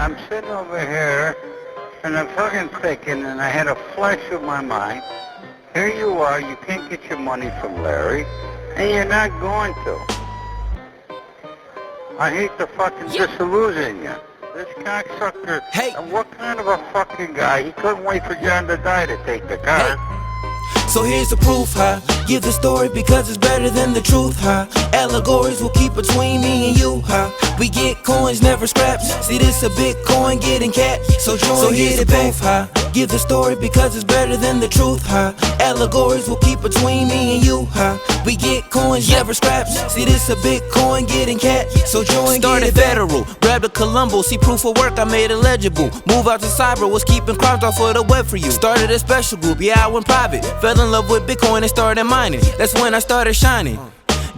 I'm sitting over here, and I'm fucking thinking, and I had a flash of my mind. Here you are, you can't get your money from Larry, and you're not going to. I hate to fucking disillusion you. This cocksucker, what kind of a fucking guy? He couldn't wait for John to die to take the car. So here's the proof, huh? Give the story because it's better than the truth, huh? Allegories will keep between me and you, huh? We get coins, never scraps. See this a Bitcoin getting cat. So here's the proof, huh? Give the story because it's better than the truth, huh? Allegories will keep between me and you, huh? We get coins, never scraps. See this a Bitcoin getting cat. So join, started federal, grabbed a Colombo, see proof of work, I made it legible. Move out to cyber, was keeping crimes off of the web for you. Started a special group, yeah, I went private. Fell in love with Bitcoin and started mining. That's when I started shining.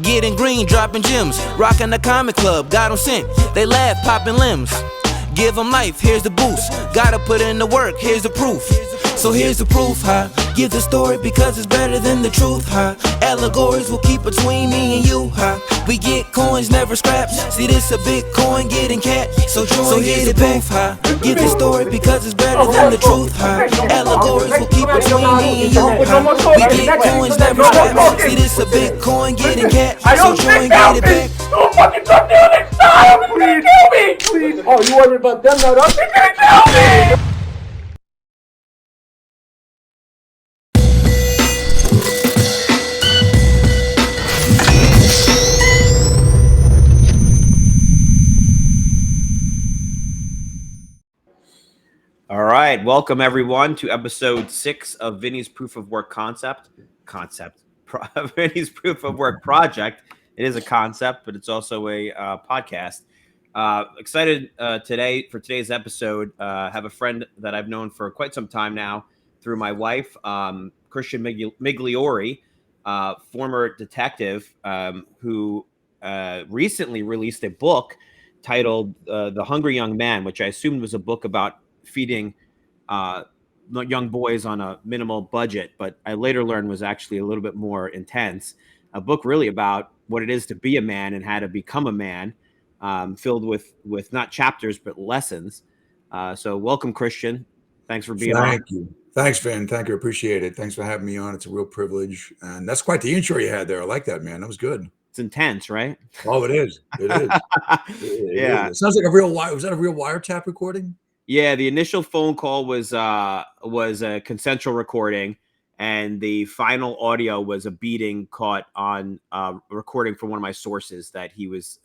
Getting green, dropping gems. Rocking the comic club, got them sent. They laugh, popping limbs. Give them life, here's the boost. Gotta put in the work, here's the proof. So here's the proof, huh? Give the story because it's better than the truth, huh? Allegories will keep between me and you, huh? We get coins, never scraps. See this a Bitcoin getting cat. So here's the proof, huh? Give the story because it's better than the truth, huh? Allegories will keep between me and you, huh? We get coins, never scraps. See this a Bitcoin getting cat. So join, get it back. Don't fucking talk to me next time! You're gonna kill me! Please! Oh, you worried about them, not us? You're gonna kill me! All right, welcome everyone to episode 6 of Vinny's Proof of Work Vinny's Proof of Work project. It is a concept, but it's also a podcast. Excited today for today's episode. Have a friend that I've known for quite some time now through my wife, Christian Migliore, former detective who recently released a book titled The Hungry Young Man, which I assumed was a book about feeding young boys on a minimal budget, but I later learned was actually a little bit more intense. A book really about what it is to be a man and how to become a man, filled with not chapters but lessons. So welcome, Christian. Thanks for being on. Thank you. Thanks, Vin. Thank you. Appreciate it. Thanks for having me on. It's a real privilege. And that's quite the intro you had there. I like that, man. That was good. It's intense, right? Oh, it is. It is. Yeah. It sounds like a real wire. Was that a real wiretap recording? Yeah, the initial phone call was a consensual recording, and the final audio was a beating caught on recording from one of my sources that he was.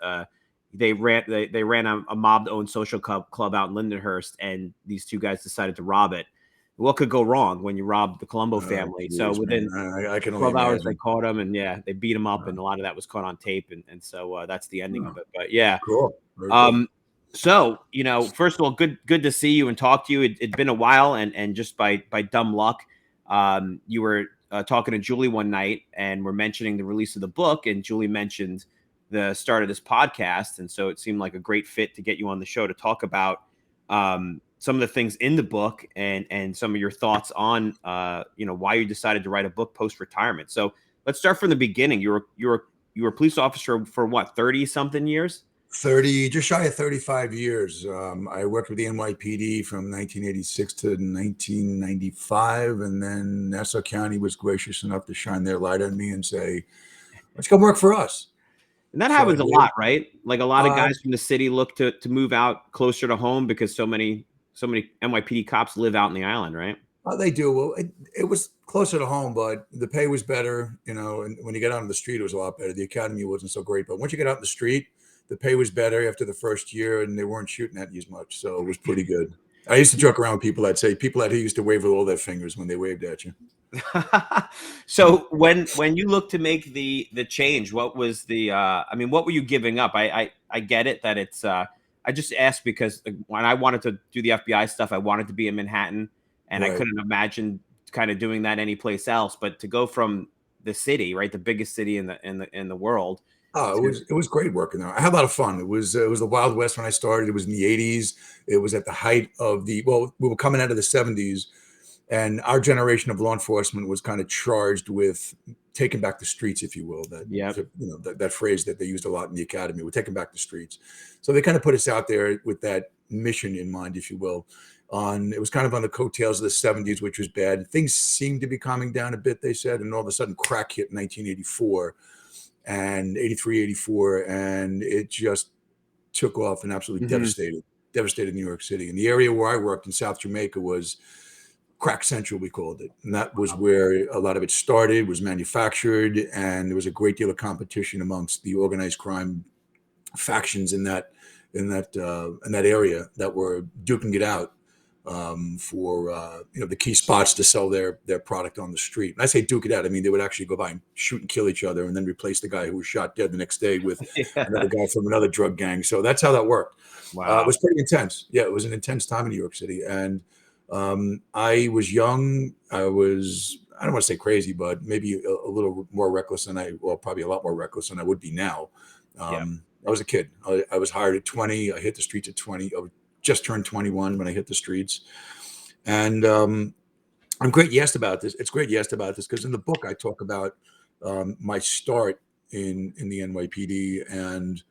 They ran a mob-owned social club out in Lindenhurst, and these two guys decided to rob it. What could go wrong when you rob the Colombo family? Geez, so within I can 12 hours, imagine. they caught him, and yeah, they beat him up, and a lot of that was caught on tape, and so that's the ending of it. But yeah, Cool. Very cool. So, first of all, good to see you and talk to you. It'd been a while, and just by dumb luck, you were talking to Julie one night, and we're mentioning the release of the book, and Julie mentioned the start of this podcast, and so it seemed like a great fit to get you on the show to talk about some of the things in the book and some of your thoughts on why you decided to write a book post-retirement. So let's start from the beginning. You were a police officer for what, 30 something years? 30, just shy of 35 years. I worked with the NYPD from 1986 to 1995, and then Nassau County was gracious enough to shine their light on me and say, let's come work for us. And that happens a lot, right? Like a lot of guys from the city look to move out closer to home because so many NYPD cops live out in the island, right? They do. Well, it was closer to home, but the pay was better, and when you get out on the street, it was a lot better. The academy wasn't so great, but once you get out in the street, the pay was better after the first year, and they weren't shooting at you as much. So it was pretty good. I used to joke around with people. I'd say people out here used to wave with all their fingers when they waved at you. So when you look to make the change, what was what were you giving up? I get it that it's I just asked because when I wanted to do the FBI stuff, I wanted to be in Manhattan, and Right. I couldn't imagine kind of doing that anyplace else. But to go from the city, right, the biggest city in the world. Oh, it was great working there. I had a lot of fun. It was the Wild West when I started. It was in the 80s. It was at the height of we were coming out of the 70s, and our generation of law enforcement was kind of charged with taking back the streets, if you will. That phrase that they used a lot in the academy. We're taking back the streets. So they kind of put us out there with that mission in mind, if you will. It was kind of on the coattails of the 70s, which was bad. Things seemed to be calming down a bit, they said, and all of a sudden crack hit in 1984 and 83, 84, and it just took off and absolutely devastated New York City. And the area where I worked in South Jamaica was Crack Central, we called it. And that was where a lot of it started, was manufactured, and there was a great deal of competition amongst the organized crime factions in that area that were duking it out for the key spots to sell their product on the street. And I say duke it out, I mean they would actually go by and shoot and kill each other and then replace the guy who was shot dead the next day with another guy from another drug gang. So that's how that worked. Wow. It was pretty intense. Yeah, it was an intense time in New York City. And I was young. I don't want to say crazy, but maybe a little more reckless than probably a lot more reckless than I would be now. I was a kid. I was hired at 20. I hit the streets at 20. I just turned 21 when I hit the streets. And I'm great you asked about this. It's great you asked about this because in the book I talk about my start in the NYPD and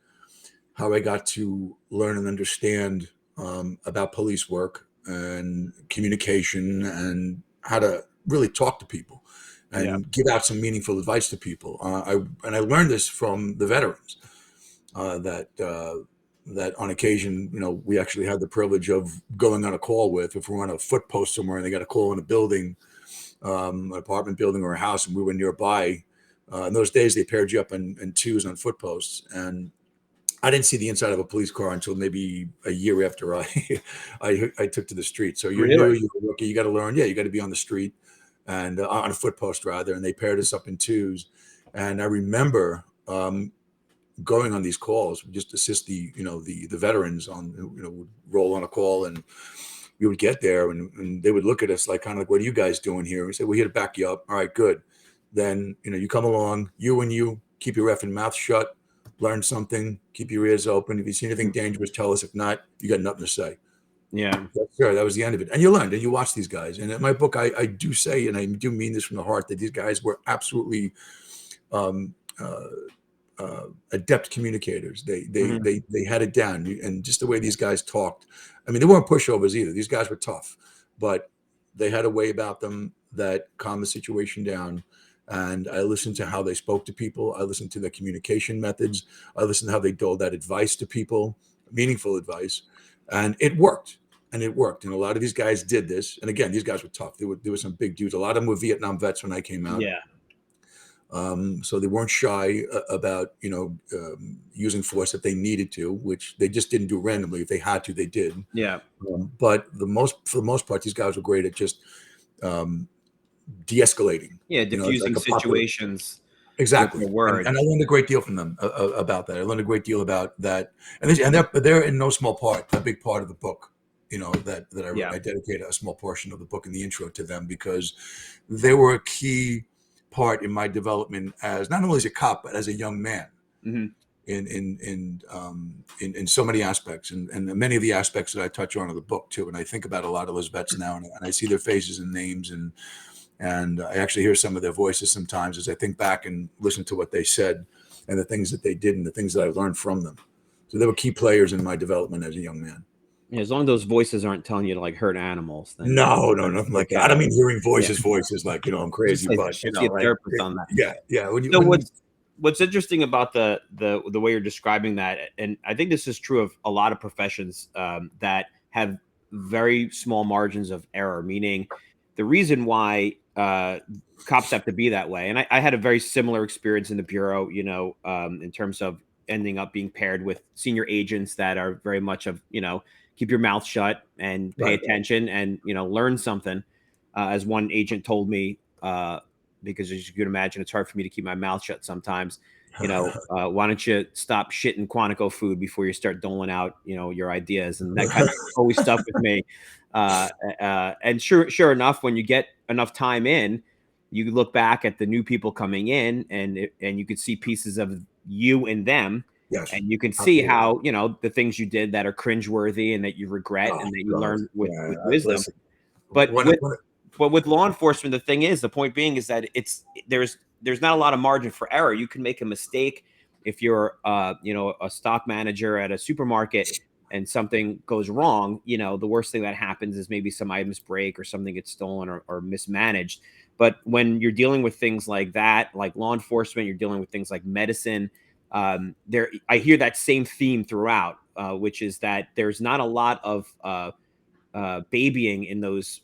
how I got to learn and understand about police work and communication and how to really talk to people and give out some meaningful advice to people. I learned this from the veterans that on occasion, we actually had the privilege of going on a call with, if we're on a foot post somewhere and they got a call in a building, an apartment building or a house, and we were nearby. In those days, they paired you up in twos on foot posts. And I didn't see the inside of a police car until maybe a year after I took to the street. So you're new, you're a rookie, you got to learn. Yeah, you got to be on the street and on a foot post rather. And they paired us up in twos. And I remember going on these calls, just assist the veterans on, would roll on a call and we would get there and they would look at us like, kind of like, what are you guys doing here? We said, we're here to back you up. All right, good. Then, you come along, you keep your effing mouth shut, learn something, keep your ears open. If you see anything dangerous, tell us. If not, you got nothing to say. Yeah. Sure. That was the end of it. And you learned and you watch these guys. And in my book, I do say, and I do mean this from the heart, that these guys were absolutely, adept communicators. They had it down, and just the way these guys talked. I mean, they weren't pushovers either. These guys were tough, but they had a way about them that calmed the situation down. And I listened to how they spoke to people. I listened to their communication methods. I listened to how they doled out advice to people, meaningful advice, and it worked. And it worked. And a lot of these guys did this. And again, these guys were tough. There were some big dudes. A lot of them were Vietnam vets when I came out. Yeah. So they weren't shy about, using force if they needed to, which they just didn't do randomly. If they had to, they did. Yeah. But for the most part, these guys were great at just de-escalating. Yeah, diffusing situations. Exactly. Word. And I learned a great deal from them about that. I learned a great deal about that. And they're in no small part, a big part of the book, I dedicated a small portion of the book in the intro to them because they were a key part in my development as not only as a cop but as a young man in so many aspects and many of the aspects that I touch on in the book too. And I think about a lot of those vets now and I see their faces and names and I actually hear some of their voices sometimes as I think back and listen to what they said and the things that they did and the things that I learned from them. So they were key players in my development as a young man. Yeah, as long as those voices aren't telling you to like hurt animals. Then no, nothing like that. I don't mean hearing voices like, I'm crazy, but therapist on that. Yeah. What's interesting about the way you're describing that, and I think this is true of a lot of professions that have very small margins of error, meaning the reason why cops have to be that way. And I had a very similar experience in the Bureau, in terms of ending up being paired with senior agents that are very much of, keep your mouth shut and pay attention and, learn something. As one agent told me, because as you can imagine, it's hard for me to keep my mouth shut sometimes. Why don't you stop shitting Quantico food before you start doling out, your ideas, and that kind of always stuck with me. And sure enough, when you get enough time in, you look back at the new people coming in, and you could see pieces of you and them. Yes, and you can see how, the things you did that are cringeworthy and that you regret and that you learn with wisdom. Listen. But with law enforcement, the thing is, the point being is that there's there's not a lot of margin for error. You can make a mistake if you're a stock manager at a supermarket and something goes wrong. The worst thing that happens is maybe some items break or something gets stolen or mismanaged. But when you're dealing with things like that, like law enforcement, you're dealing with things like medicine. I hear that same theme throughout, which is that there's not a lot of babying in those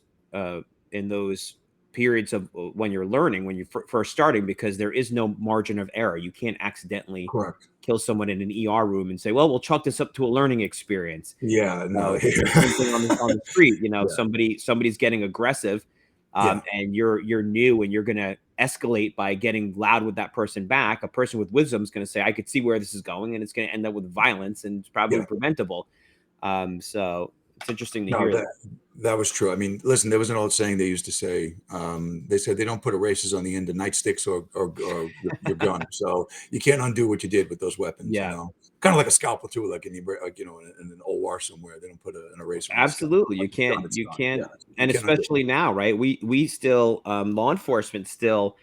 periods of when you're learning, when you're first starting, because there is no margin of error. You can't accidentally Correct. kill someone in an ER room and say, well, we'll chalk this up to a learning experience. Yeah, no. It's the same thing on the street. Yeah. Somebody's getting aggressive, and you're new, and you're going to escalate by getting loud with that person back. A person with wisdom is going to say, I could see where this is going, and it's going to end up with violence, and it's probably preventable. So it's interesting to hear that was true. I mean, listen, there was an old saying they used to say. They said they don't put erasers on the end of nightsticks or your gun, so you can't undo what you did with those weapons. Yeah. Kind of like a scalpel too, like in an OR somewhere, they don't put an eraser. Absolutely, you can't. And especially now, right? We still law enforcement still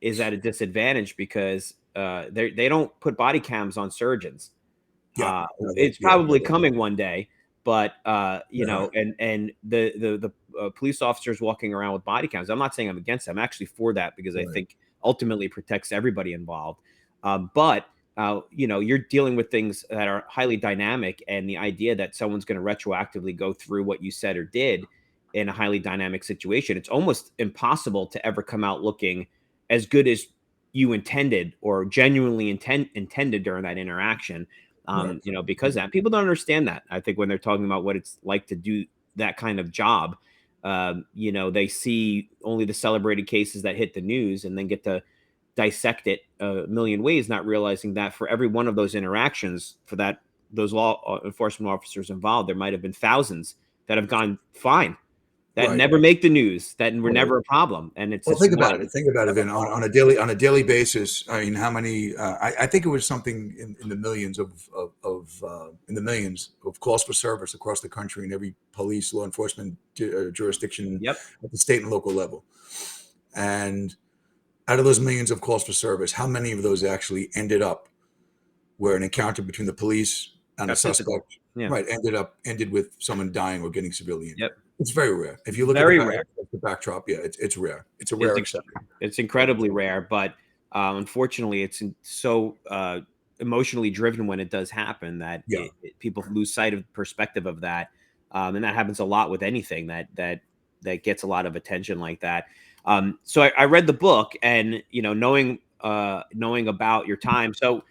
is at a disadvantage because they don't put body cams on surgeons. It's probably coming one day. But and the police officers walking around with body cams, I'm not saying I'm against them. I'm actually for that because I think ultimately protects everybody involved. But you're dealing with things that are highly dynamic, and the idea that someone's going to retroactively go through what you said or did in a highly dynamic situation, it's almost impossible to ever come out looking as good as you intended or genuinely intended during that interaction. Because that people don't understand that. I think when they're talking about what it's like to do that kind of job, they see only the celebrated cases that hit the news and then get to dissect it a million ways, not realizing that for every one of those interactions, for those law enforcement officers involved, there might have been thousands that have gone fine, that never make the news, that were never a problem. And it's think about it. Think about it. Then on a daily basis. I mean, how many? I think it was something in the millions of calls for service across the country in every police law enforcement jurisdiction at the state and local level. And out of those millions of calls for service, how many of those actually ended up where an encounter between the police and a suspect ended with someone dying or getting severely injured? It's very rare. If you look at the backdrop, it's rare. It's a rare exception. It's incredibly rare, but unfortunately, it's so emotionally driven when it does happen that people lose sight of perspective of that, and that happens a lot with anything that gets a lot of attention like that. So I read the book, and knowing about your time, so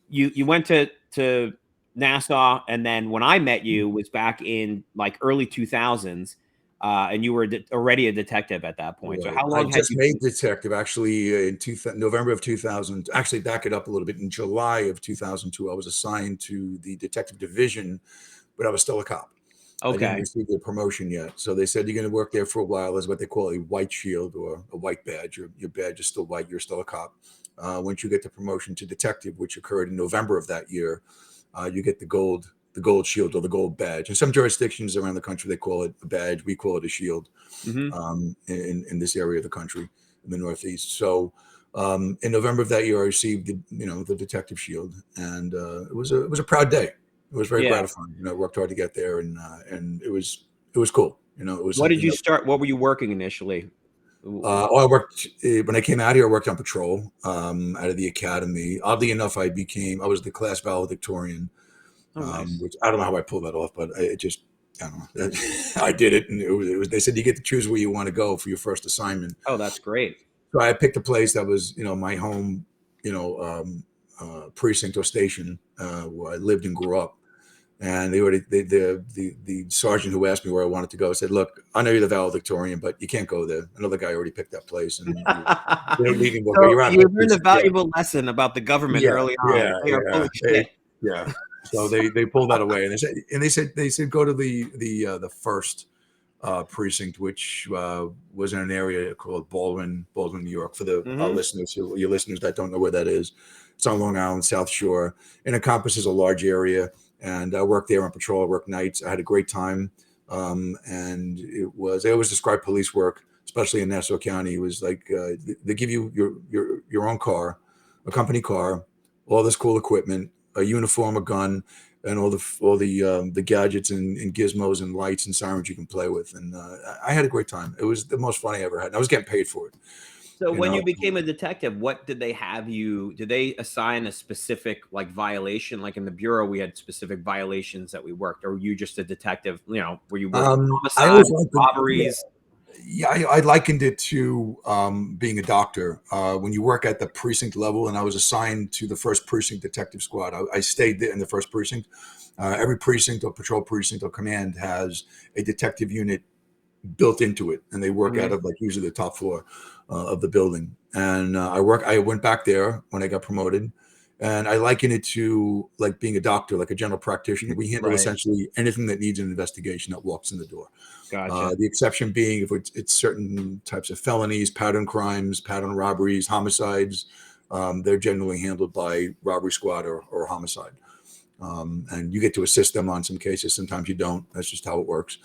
you went to Nassau, and then when I met you was back in like early 2000s, and you were already a detective at that point. Right. So how long I just made detective actually in November of 2000. Actually, back it up a little bit. In July of 2002, I was assigned to the detective division, but I was still a cop. Okay. I didn't receive the promotion yet. So they said, you're going to work there for a while as what they call a white shield or a white badge. Your badge is still white. You're still a cop. Once you get the promotion to detective, which occurred in November of that year, you get the gold shield or the gold badge. In some jurisdictions around the country, they call it a badge. We call it a shield in this area of the country, in the Northeast. So in November of that year, I received the detective shield, and it was a proud day. It was very gratifying. I worked hard to get there, and it was cool. It was. What did you start? What were you working initially? I worked when I came out here. I worked on patrol out of the academy. Oddly enough, I was the class valedictorian, nice. Which I don't know how I pulled that off, but I don't know. I did it, and it was. They said you get to choose where you want to go for your first assignment. Oh, that's great. So I picked a place that was, my home, precinct or station where I lived and grew up. And the sergeant who asked me where I wanted to go said, "Look, I know you're the valedictorian, but you can't go there. Another guy already picked that place, and you're leaving. So you learned a valuable lesson about the government early on. Yeah. So they pulled that away, and they said go to the first precinct, which was in an area called Baldwin, New York. For the your listeners that don't know where that is, it's on Long Island, South Shore, and encompasses a large area. And I worked there on patrol. I worked nights. I had a great time. And I always describe police work, especially in Nassau County. It was like they give you your own car, a company car, all this cool equipment, a uniform, a gun, and all the gadgets and gizmos and lights and sirens you can play with. And I had a great time. It was the most fun I ever had. And I was getting paid for it. So when you became a detective, what did they have you? Did they assign a specific like violation? Like in the bureau, we had specific violations that we worked, or were you just a detective? You know, were you working I always homicides, robberies? Yeah, I likened it to being a doctor. When you work at the precinct level, and I was assigned to the first precinct detective squad. I stayed there in the first precinct. Every precinct or patrol precinct or command has a detective unit built into it, and they work out of like usually the top floor of the building. And I went back there when I got promoted, and I liken it to like being a doctor, like a general practitioner. We handle essentially anything that needs an investigation that walks in the door. Gotcha. The exception being if it's certain types of felonies, pattern crimes, pattern robberies, homicides. They're generally handled by robbery squad or homicide. And you get to assist them on some cases. Sometimes you don't. That's just how it works.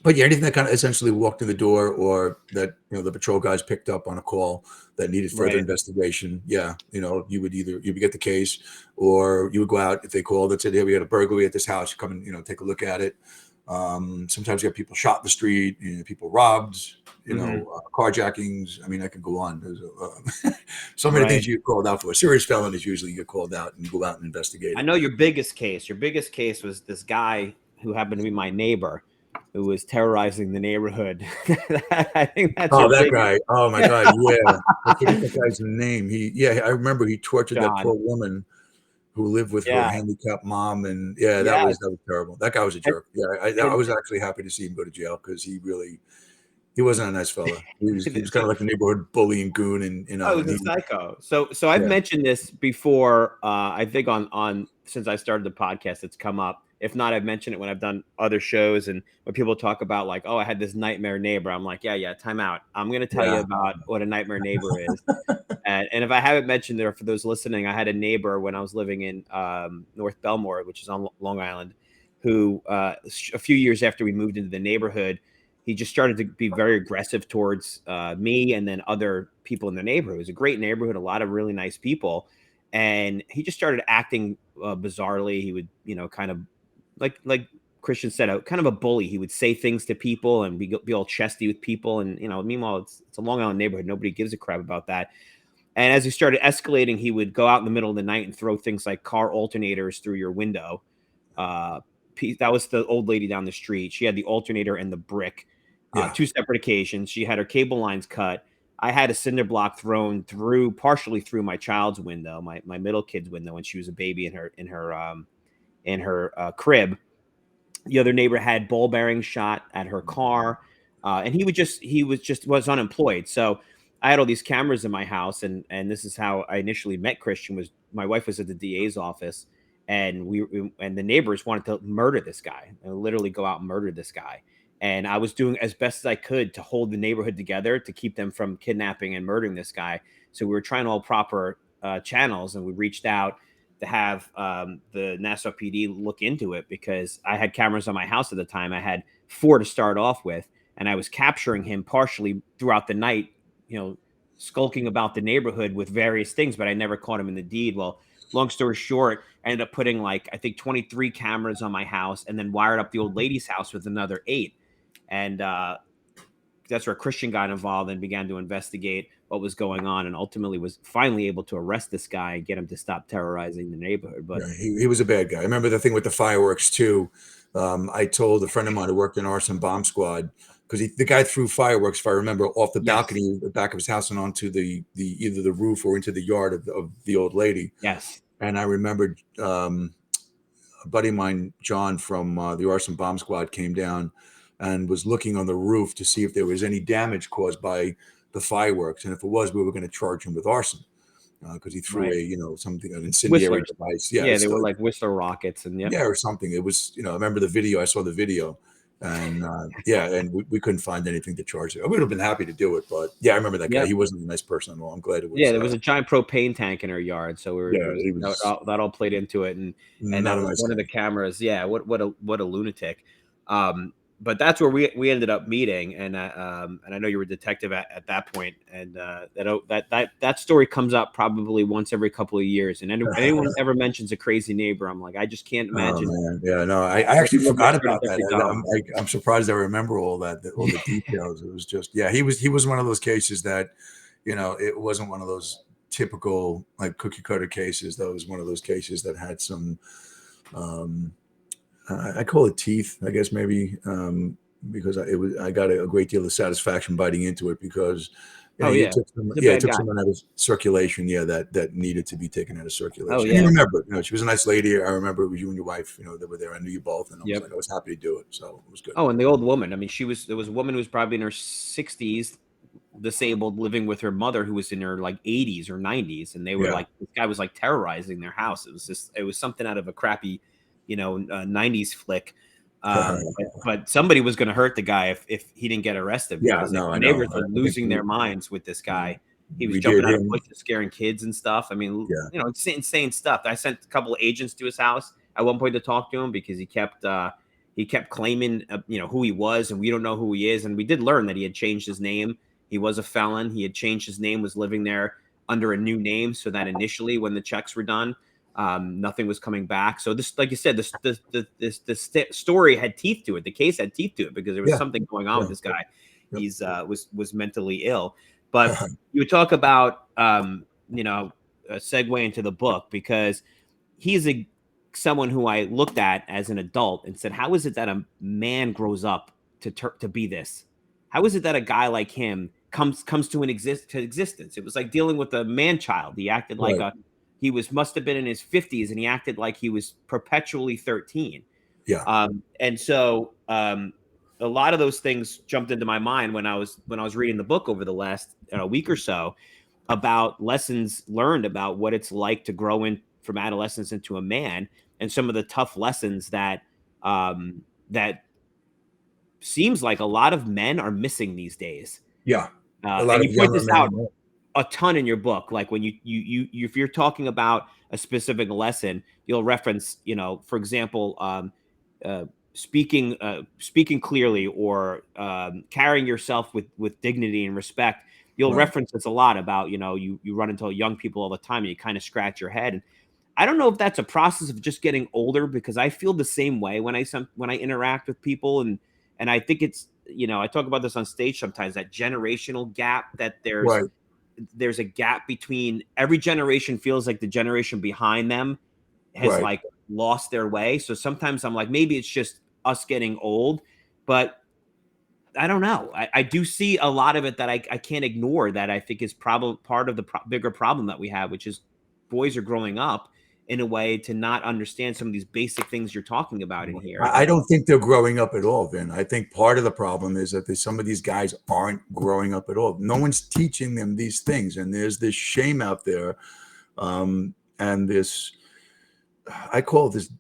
But yeah, anything that kind of essentially walked in the door or that, the patrol guys picked up on a call that needed further investigation. Yeah. You would get the case, or you would go out if they called and said, hey, we got a burglary at this house. You come and, take a look at it. Sometimes you have people shot in the street, people robbed, carjackings. I mean, I could go on. There's so many things you get called out for. Serious felonies usually you get called out and you go out and investigate. I know your biggest case. Your biggest case was this guy who happened to be my neighbor, who was terrorizing the neighborhood. I think that's that guy. Oh my God, yeah. I forget that guy's name. I remember he tortured that poor woman who lived with her handicapped mom, and that was terrible. That guy was a jerk. I was actually happy to see him go to jail because he wasn't a nice fella. He was kind of like a neighborhood bully and goon, and he was a psycho. So I've mentioned this before. I think on since I started the podcast, it's come up. If not, I've mentioned it when I've done other shows and when people talk about like, oh, I had this nightmare neighbor. I'm like, yeah, time out. I'm going to tell you about what a nightmare neighbor is. and if I haven't mentioned there, for those listening, I had a neighbor when I was living in North Belmore, which is on Long Island, who a few years after we moved into the neighborhood, he just started to be very aggressive towards me and then other people in the neighborhood. It was a great neighborhood, a lot of really nice people. And he just started acting bizarrely. He would, kind of like Christian said, kind of a bully. He would say things to people and be all chesty with people. And, meanwhile, it's a Long Island neighborhood. Nobody gives a crap about that. And as he started escalating, he would go out in the middle of the night and throw things like car alternators through your window. That was the old lady down the street. She had the alternator and the brick. 2 separate occasions. She had her cable lines cut. I had a cinder block thrown partially through my child's window, my middle kid's window, when she was a baby in her crib. The other neighbor had ball bearings shot at her car, and he was unemployed. So I had all these cameras in my house, and this is how I initially met Christian. Was my wife was at the DA's office, and the neighbors wanted to murder this guy, and literally go out and murder this guy. And I was doing as best as I could to hold the neighborhood together to keep them from kidnapping and murdering this guy. So we were trying all proper channels, and we reached out to have the Nassau PD look into it because I had cameras on my house at the time. I had 4 to start off with, and I was capturing him partially throughout the night, skulking about the neighborhood with various things, but I never caught him in the deed. Well, long story short, I ended up putting I think 23 cameras on my house and then wired up the old lady's house with another 8. And that's where Christian got involved and began to investigate what was going on, and ultimately was finally able to arrest this guy and get him to stop terrorizing the neighborhood. But he was a bad guy. I remember the thing with the fireworks too. I told a friend of mine who worked in arson bomb squad, because the guy threw fireworks, if I remember, off the balcony, the back of his house, and onto the either the roof or into the yard of the old lady. Yes. And I remember a buddy of mine, John from the arson bomb squad, came down and was looking on the roof to see if there was any damage caused by the fireworks, and if it was, we were going to charge him with arson because he threw an incendiary device. They were like Whistler rockets, and or something. It was, I remember the video. I saw the video, and and we couldn't find anything to charge it. I would have been happy to do it, but I remember that guy. He wasn't a nice person at all. I'm glad it was. There was a giant propane tank in our yard, so that all played into it, and that was one of the cameras. What a lunatic. but that's where we ended up meeting, and I know you were a detective at that point, and that story comes up probably once every couple of years, and anyone ever mentions a crazy neighbor, I'm like, I just can't imagine. Oh, man. Yeah, no, I actually forgot about that. I'm surprised I remember all the details. It was just, yeah, he was one of those cases that, it wasn't one of those typical like cookie cutter cases. That was one of those cases that had some, I call it teeth, I guess maybe, because I got a great deal of satisfaction biting into it because you took someone out of circulation, that needed to be taken out of circulation. Oh, yeah. And you remember, she was a nice lady. I remember it was you and your wife, that were there. I knew you both, and I was happy to do it. So it was good. Oh, and the old woman. I mean, there was a woman who was probably in her 60s, disabled, living with her mother who was in her like 80s or 90s, and they were like, this guy was like terrorizing their house. It was something out of a crappy, 90s flick. But somebody was going to hurt the guy if he didn't get arrested. Because the neighbors were losing their minds with this guy. He was jumping out of bushes, scaring kids and stuff. I mean, insane stuff. I sent a couple of agents to his house at one point to talk to him because he kept claiming, who he was, and we don't know who he is. And we did learn that he had changed his name. He was a felon. He had changed his name, was living there under a new name, so that initially when the checks were done, nothing was coming back. So this, like you said, this story had teeth to it. The case had teeth to it because there was something going on with this guy. He's was mentally ill. But you talk about a segue into the book, because he's someone who I looked at as an adult and said, how is it that a man grows up to be this? How is it that a guy like him comes to existence? It was like dealing with a man child. He acted like he must have been in his 50s, and he acted like he was perpetually 13. Yeah. And so a lot of those things jumped into my mind when I was reading the book over the last week or so, about lessons learned about what it's like to grow in from adolescence into a man, and some of the tough lessons that that seems like a lot of men are missing these days. Yeah. And you point this out a ton in your book. Like when you if you're talking about a specific lesson, you'll reference, for example, speaking clearly, or carrying yourself with dignity and respect. You'll reference this a lot about, you run into young people all the time and you kind of scratch your head. And I don't know if that's a process of just getting older, because I feel the same way when I interact with people, and I think it's, I talk about this on stage sometimes, that generational gap, that there's a gap between every generation. Feels like the generation behind them has like lost their way. So sometimes I'm like, maybe it's just us getting old, but I don't know. I do see a lot of it that I can't ignore, that I think is probably part of the bigger problem that we have, which is boys are growing up in a way to not understand some of these basic things you're talking about in here. I don't think they're growing up at all, Vin. I think part of the problem is that some of these guys aren't growing up at all. No one's teaching them these things. And there's this shame out there. And this, I call it this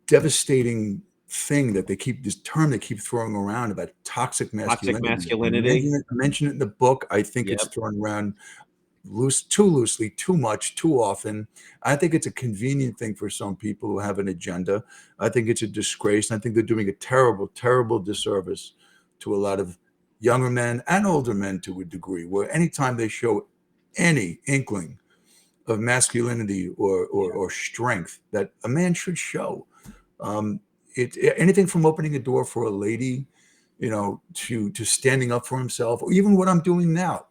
devastating thing that this term they keep throwing around about toxic masculinity. I mention it in the book. I think it's thrown around too loosely, too much, too often. I think it's a convenient thing for some people who have an agenda. I think it's a disgrace. And I think they're doing a terrible, terrible disservice to a lot of younger men and older men to a degree, where anytime they show any inkling of masculinity or strength that a man should show, anything from opening a door for a lady, to standing up for himself, or even what I'm doing now.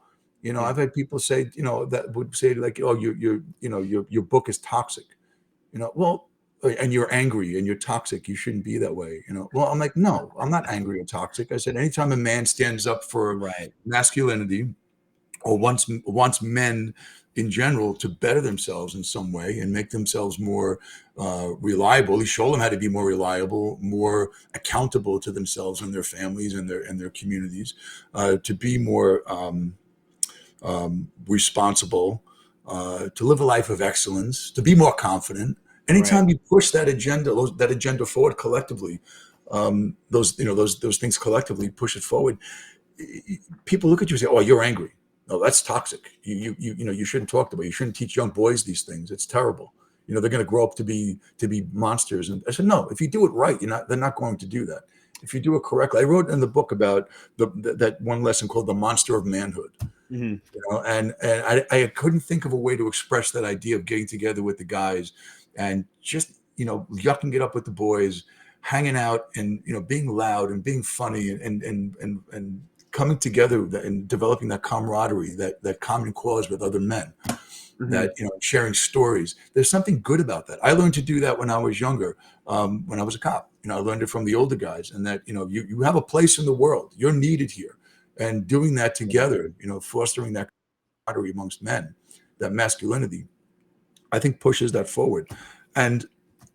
I've had people say, that would say like, oh, your book is toxic, well, and you're angry and you're toxic. You shouldn't be that way. Well, I'm like, no, I'm not angry or toxic. I said, anytime a man stands up for masculinity, or wants men in general to better themselves in some way and make themselves more reliable. He showed them how to be more reliable, more accountable to themselves and their families and their communities, to be more responsible, to live a life of excellence, to be more confident. Anytime you push that agenda forward collectively, those things collectively push it forward. People look at you and say, "Oh, you're angry. No, that's toxic. You shouldn't talk about it. You shouldn't teach young boys these things. It's terrible. They're going to grow up to be monsters." And I said, no, if you do it right, they're not going to do that. if you do it correctly. I wrote in the book about that one lesson called the Monster of Manhood. Mm-hmm. You know, and I couldn't think of a way to express that idea of getting together with the guys and just, you know, yucking it up with the boys, hanging out, and, you know, being loud and being funny, and coming together and developing that camaraderie, that common cause with other men, that, you know, sharing stories. There's something good about that. I learned to do that when I was younger, when I was a cop. You know, I learned it from the older guys, and that, you know, you have a place in the world. You're needed here. And doing that together, you know, fostering that camaraderie amongst men, that masculinity, I think pushes that forward. And,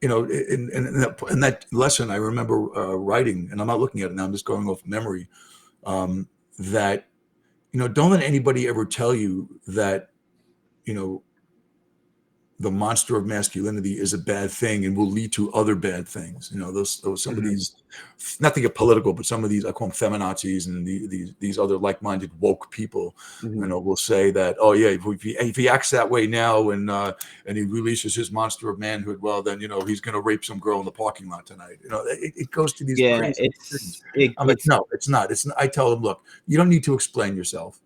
you know, in that lesson, I remember writing, and I'm not looking at it now, I'm just going off memory, that, you know, don't let anybody ever tell you that, you know, the monster of masculinity is a bad thing and will lead to other bad things. You know, those some of these, not to get political, but some of these, I call them feminazis, and these other like-minded woke people, you know, will say that, oh yeah, if he acts that way now and he releases his monster of manhood, well then, you know, he's going to rape some girl in the parking lot tonight. You know, it goes to these crazy things. I'm like, no, it's not. I tell them, look, you don't need to explain yourself.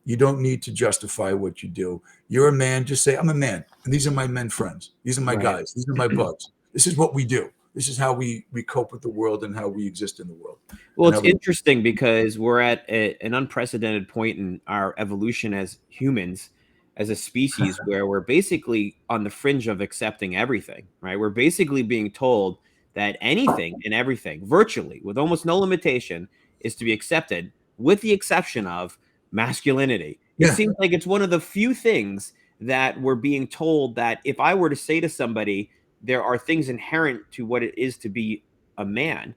You don't need to justify what you do. You're a man. Just say, I'm a man. And these are my men friends. These are my guys. These are my buds. This is what we do. This is how we cope with the world and how we exist in the world. Well, it's interesting because we're at an unprecedented point in our evolution as humans, as a species, where we're basically on the fringe of accepting everything, right? We're basically being told that anything and everything, virtually, with almost no limitation, is to be accepted, with the exception of masculinity. It seems like it's one of the few things that we're being told that if I were to say to somebody, there are things inherent to what it is to be a man,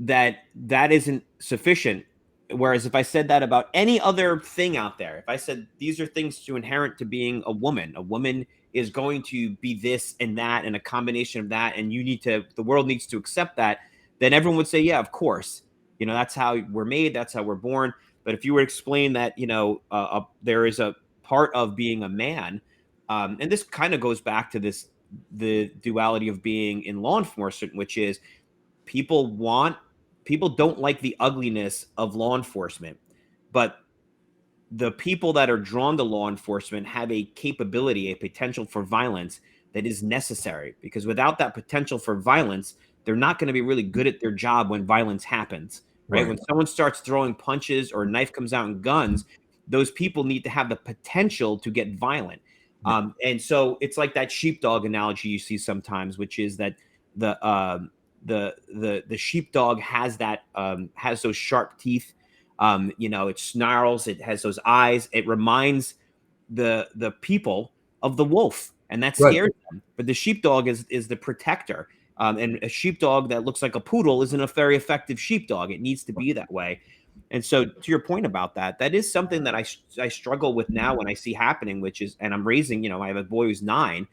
that isn't sufficient. Whereas if I said that about any other thing out there, if I said these are things to inherent to being a woman is going to be this and that and a combination of that, and the world needs to accept that, then everyone would say, yeah, of course, you know, that's how we're made, that's how we're born. But if you were to explain that, you know, there is a part of being a man, and this kind of goes back to the duality of being in law enforcement, which is people don't like the ugliness of law enforcement, but the people that are drawn to law enforcement have a capability, a potential for violence that is necessary, because without that potential for violence, they're not going to be really good at their job when violence happens. Right? When someone starts throwing punches or a knife comes out and guns, those people need to have the potential to get violent. And so it's like that sheepdog analogy you see sometimes, which is that the sheepdog has those sharp teeth. You know, it snarls, it has those eyes. It reminds the people of the wolf, and that scares them. But the sheepdog is the protector. And a sheepdog that looks like a poodle isn't a very effective sheepdog. It needs to be that way. And so to your point about that is something that I struggle with now when I see happening, which is, and I'm raising, you know, I have a boy who's 9,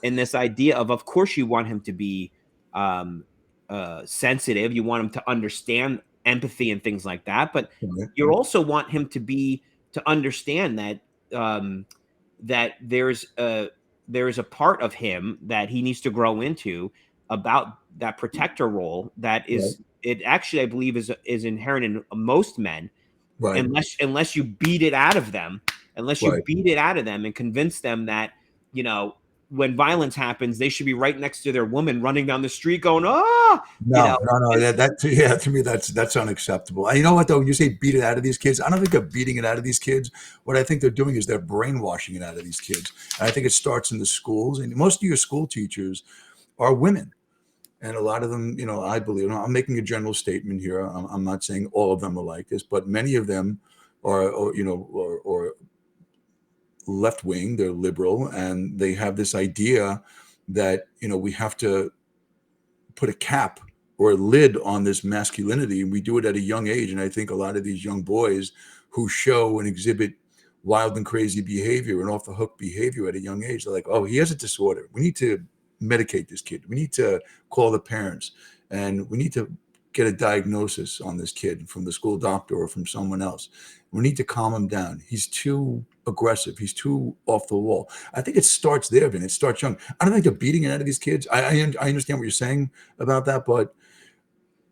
and this idea of course you want him to be sensitive. You want him to understand empathy and things like that. But you also want him to understand that, that there's a part of him that he needs to grow into, about that protector role that is it actually, I believe, is inherent in most men, unless you beat it out of them, and convince them that, you know, when violence happens, they should be right next to their woman running down the street going, oh, no, to me, that's unacceptable. And you know what, though, when you say beat it out of these kids, I don't think they're beating it out of these kids. What I think they're doing is they're brainwashing it out of these kids. And I think it starts in the schools, and most of your school teachers are women. And a lot of them, you know, I believe, I'm making a general statement here. I'm not saying all of them are like this, but many of them are left wing. They're liberal, and they have this idea that, you know, we have to put a cap or a lid on this masculinity, and we do it at a young age. And I think a lot of these young boys who show and exhibit wild and crazy behavior and off the hook behavior at a young age, they're like, oh, he has a disorder. We need to medicate this kid. We need to call the parents, and we need to get a diagnosis on this kid from the school doctor or from someone else. We need to calm him down. He's too aggressive. He's too off the wall. I think it starts there, Vin. It starts young. I don't think they're beating it out of these kids. I understand what you're saying about that, but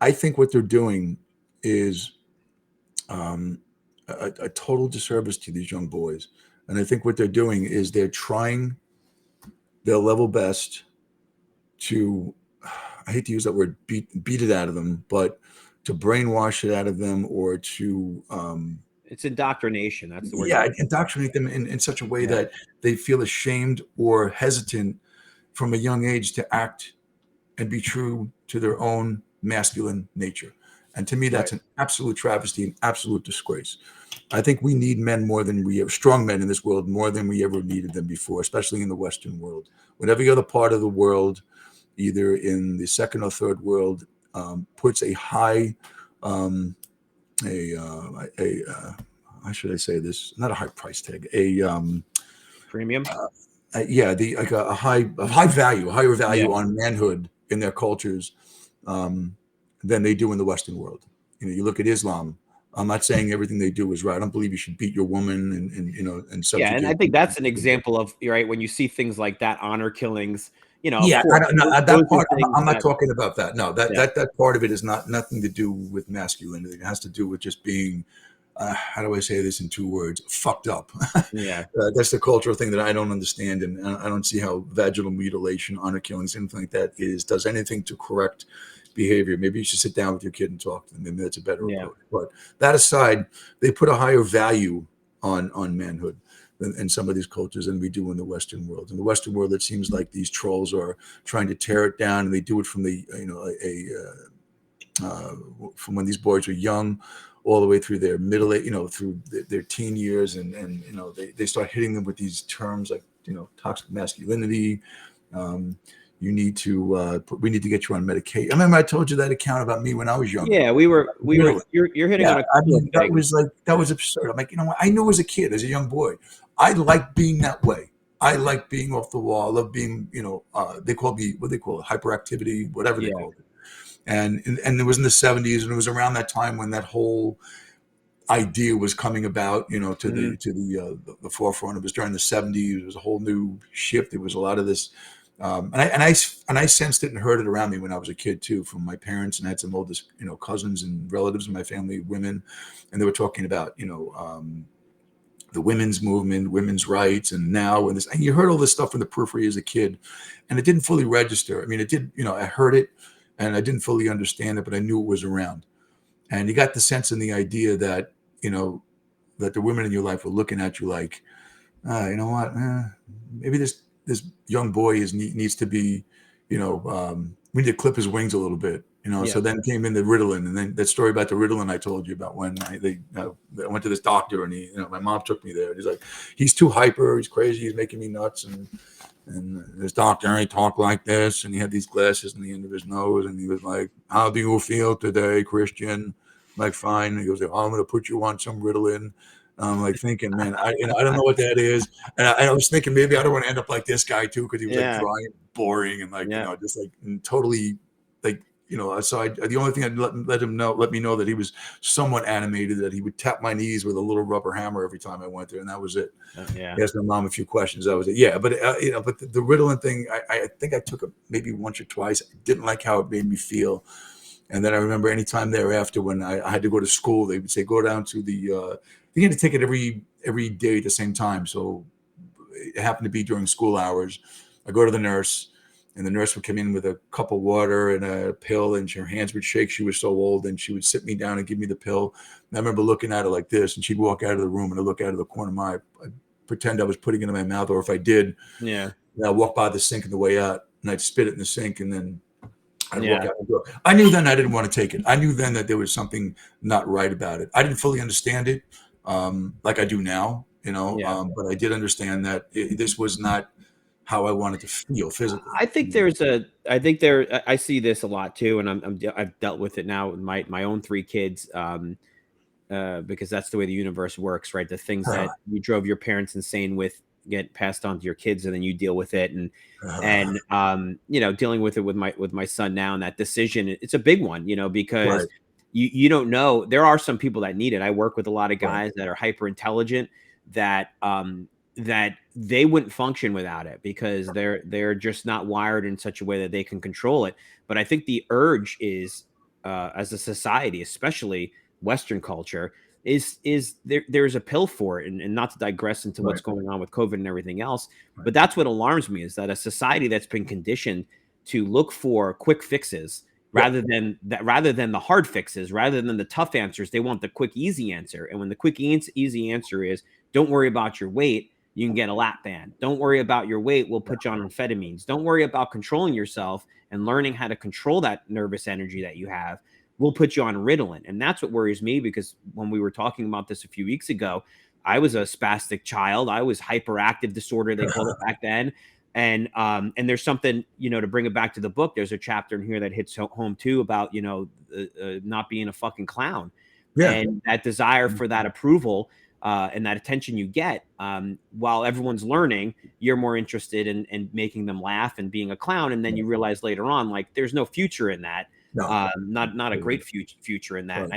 I think what they're doing is a total disservice to these young boys. And I think what they're doing is they're trying their level best to, I hate to use that word, beat it out of them, but to brainwash it out of them, or to It's indoctrination. That's the word. yeah, indoctrinate them in such a way that they feel ashamed or hesitant from a young age to act and be true to their own masculine nature. And to me, that's an absolute travesty, an absolute disgrace. I think we need men more than we have, strong men in this world more than we ever needed them before, especially in the Western world. When every other part of the world, either in the second or third world, puts a high, how should I say this? Not a high price tag, Premium. like a higher value on manhood in their cultures than they do in the Western world. You look at Islam. I'm not saying everything they do is right. I don't believe you should beat your woman and subjugate. And I think that's an example of, right, when you see things like that, honor killings. I don't know that part. I'm not talking about that. No, that part of it is nothing to do with masculinity. It has to do with just being. How do I say this in 2 words? Fucked up. Yeah. That's the cultural thing that I don't understand, and I don't see how vaginal mutilation, honor killings, anything like that does anything to correct behavior. Maybe you should sit down with your kid and talk to them. Maybe that's a better approach. But that aside, they put a higher value on manhood in some of these cultures than we do in the Western world. In the Western world, it seems like these trolls are trying to tear it down, and they do it from from when these boys are young, all the way through their middle age, through their teen years, and they start hitting them with these terms like toxic masculinity. We need to get you on medication. I remember I told you that account about me when I was young. Yeah, we were. You're hitting on a. I mean, that was absurd. I'm like, what? I knew as a kid, as a young boy, I liked being that way. I like being off the wall. I love being, they call me, what they call it, hyperactivity, whatever they call it. And it was in the 70s, and it was around that time when that whole idea was coming about, to the forefront. It was during the 70s. It was a whole new shift. There was a lot of this, and I sensed it and heard it around me when I was a kid too, from my parents, and I had some oldest, cousins and relatives in my family, women, and they were talking about, the women's movement, women's rights, and now and you heard all this stuff in the periphery as a kid, and it didn't fully register. I mean, it did, I heard it. And I didn't fully understand it, but I knew it was around. And you got the sense and the idea that, that the women in your life were looking at you like, you know what, maybe this young boy needs to be, we need to clip his wings a little bit, So then came in the Ritalin, and then that story about the Ritalin I told you about when I went to this doctor, and my mom took me there. And he's like, he's too hyper, he's crazy, he's making me nuts, and this doctor, he talked like this, and he had these glasses in the end of his nose, and he was like, how do you feel today, Christian? I'm like, fine. And he goes, I'm going to put you on some Ritalin. I'm like thinking, man, I don't know what that is. And I was thinking maybe I don't want to end up like this guy too, because he was like dry and boring and just like totally like, so the only thing I'd let me know that he was somewhat animated, that he would tap my knees with a little rubber hammer every time I went there, and that was it. He asked my mom a few questions. That was it. Yeah, but but the Ritalin thing, I think I took it maybe once or twice. I didn't like how it made me feel, and then I remember any time thereafter when I had to go to school, they would say go down to the. You had to take it every day at the same time, so it happened to be during school hours. I go to the nurse. And the nurse would come in with a cup of water and a pill, and her hands would shake. She was so old, and she would sit me down and give me the pill. And I remember looking at her like this, and she'd walk out of the room, and I'd look out of the corner of my eye. I'd pretend I was putting it in my mouth, or if I did, I'd walk by the sink on the way out, and I'd spit it in the sink, and then I'd walk out the door. I knew then I didn't want to take it. I knew then that there was something not right about it. I didn't fully understand it like I do now, but I did understand that this was not how I wanted to feel physically. I see this a lot too, and I've dealt with it now with my own 3 kids, because that's the way the universe works, right? The things that you drove your parents insane with get passed on to your kids, and then you deal with it, and dealing with it with my son now, and that decision, it's a big one, because you don't know. There are some people that need it. I work with a lot of guys that are hyper intelligent that they wouldn't function without it, because they're just not wired in such a way that they can control it. But I think the urge is as a society, especially Western culture, is there's a pill for it. And not to digress into what's going on with COVID and everything else, but that's what alarms me, is that a society that's been conditioned to look for quick fixes rather than the hard fixes, rather than the tough answers. They want the quick, easy answer. And when the quick, easy answer is, don't worry about your weight, you can get a lap band. Don't worry about your weight, we'll put you on amphetamines. Don't worry about controlling yourself and learning how to control that nervous energy that you have, we'll put you on Ritalin. And that's what worries me, because when we were talking about this a few weeks ago, I was a spastic child. I was hyperactive disorder, they called it back then. And there's something, to bring it back to the book, there's a chapter in here that hits home too about, not being a fucking clown. And that desire for that approval and that attention you get, while everyone's learning, you're more interested in making them laugh and being a clown. And then you realize later on, like, there's no future in that. Not a great future in that. And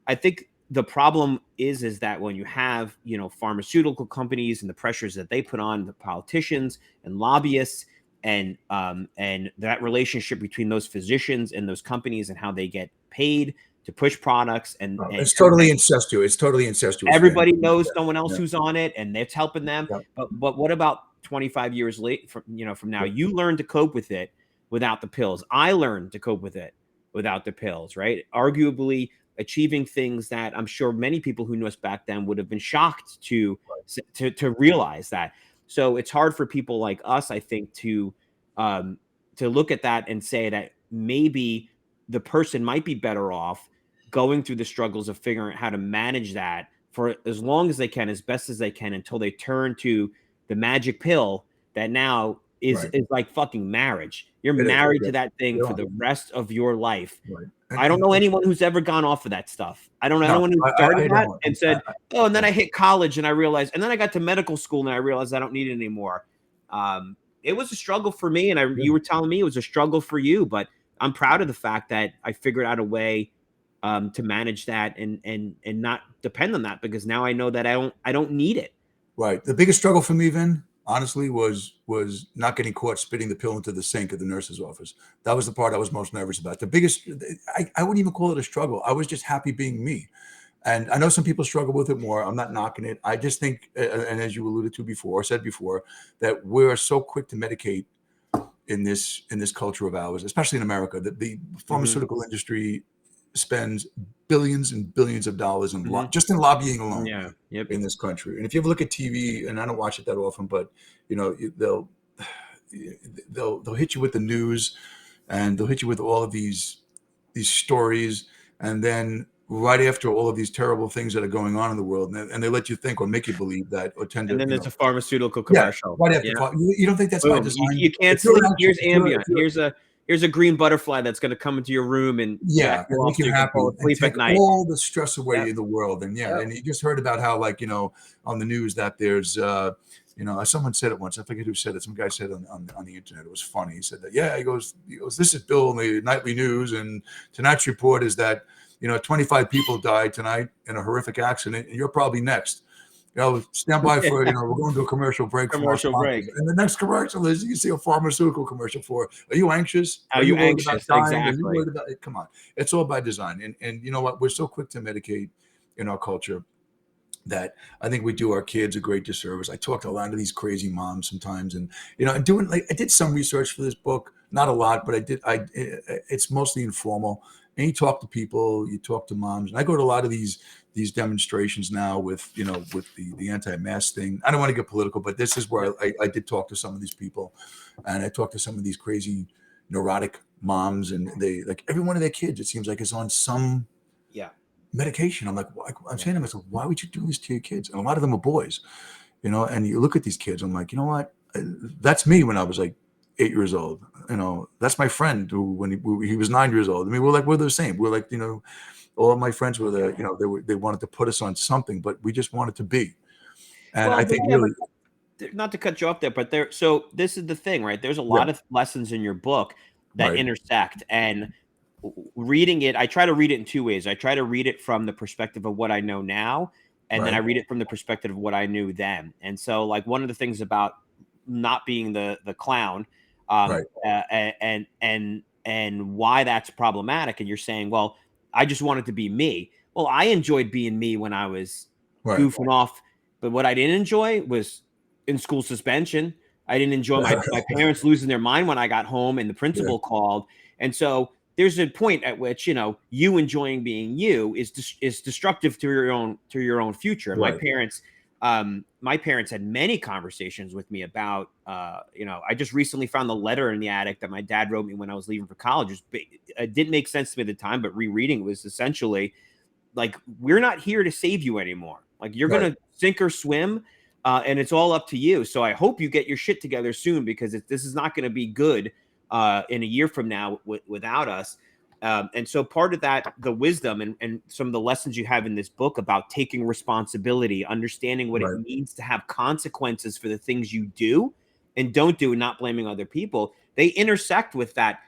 I think the problem is that when you have, pharmaceutical companies and the pressures that they put on the politicians and lobbyists, and that relationship between those physicians and those companies and how they get paid to push products, and it's totally incestuous. It's totally incestuous. Everybody knows someone else who's on it, and it's helping them. But what about 25 years late from now? You learn to cope with it without the pills. I learned to cope with it without the pills, right? Arguably achieving things that I'm sure many people who knew us back then would have been shocked to realize that. So it's hard for people like us, I think, to look at that and say that maybe the person might be better off going through the struggles of figuring out how to manage that for as long as they can, as best as they can, until they turn to the magic pill that now is like fucking marriage. You're married to that thing for the rest of your life. I don't know anyone who's ever gone off of that stuff. I don't know anyone who started that and said, oh, and then I hit college and I realized, and then I got to medical school and I realized I don't need it anymore. It was a struggle for me, and you were telling me it was a struggle for you, but I'm proud of the fact that I figured out a way to manage that and not depend on that, because now I know that I don't need it. Right. The biggest struggle for me, Vin, honestly, was not getting caught spitting the pill into the sink of the nurse's office. That was the part I was most nervous about. The biggest, I wouldn't even call it a struggle. I was just happy being me. And I know some people struggle with it more. I'm not knocking it. I just think, and as you alluded to before, said before, that we're so quick to medicate in this culture of ours, especially in America, that the pharmaceutical industry spends billions and billions of dollars in just in lobbying alone in this country. And if you ever look at TV, and I don't watch it that often, but they'll hit you with the news, and they'll hit you with all of these stories, and then right after all of these terrible things that are going on in the world, and they let you think or make you believe that, or tend to. And then there's a pharmaceutical commercial. Right after, you don't think that's by design? You can't sleep. Here's Ambien. Here's a green butterfly that's going to come into your room and make you happy, sleep at night. All the stress away in the world, and and you just heard about how, like, on the news that there's someone said it once. I forget who said it. Some guy said it on the internet. It was funny. He said that he goes, this is Bill in the nightly news, and tonight's report is that 25 people died tonight in a horrific accident, and you're probably next. Stand by for, we're going to a commercial break. And the next commercial is, you see a pharmaceutical commercial for, are you anxious? Are you anxious? Exactly. Are you worried about it? Come on. It's all by design. And you know what? We're so quick to medicate in our culture that I think we do our kids a great disservice. I talk to a lot of these crazy moms sometimes, and I did some research for this book, not a lot, but it's mostly informal. And you talk to people, you talk to moms, and I go to a lot of these demonstrations now with the anti-mask thing. I don't want to get political, but this is where I did talk to some of these people, and I talked to some of these crazy neurotic moms, and they, like, every one of their kids, it seems like, is on some medication. I'm like, I'm saying to myself, why would you do this to your kids? And a lot of them are boys, and you look at these kids, I'm like, you know what? That's me when I was like 8 years old. That's my friend who, when he was 9 years old. I mean, we're the same. We're like, all of my friends were there. They wanted to put us on something, but we just wanted to be. And I think really, not to cut you off there, but so this is the thing, right? There's a lot of lessons in your book that intersect, and reading it, I try to read it in two ways. I try to read it from the perspective of what I know now, and then I read it from the perspective of what I knew then. And so, like, one of the things about not being the clown, and and why that's problematic. And you're saying, well, I just wanted to be me. Well, I enjoyed being me when I was goofing off, but what I didn't enjoy was in school suspension. I didn't enjoy my parents losing their mind when I got home and the principal called. And so there's a point at which, you know, you enjoying being you is destructive to your own future. And my parents had many conversations with me about, you know, I just recently found the letter in the attic that my dad wrote me when I was leaving for college. It didn't make sense to me at the time, but rereading was essentially like, we're not here to save you anymore. Like, you're going to sink or swim, and it's all up to you. So I hope you get your shit together soon, because this is not going to be good in a year from now without us. And so part of that, the wisdom and some of the lessons you have in this book about taking responsibility, understanding what it means to have consequences for the things you do and don't do, and not blaming other people, they intersect with that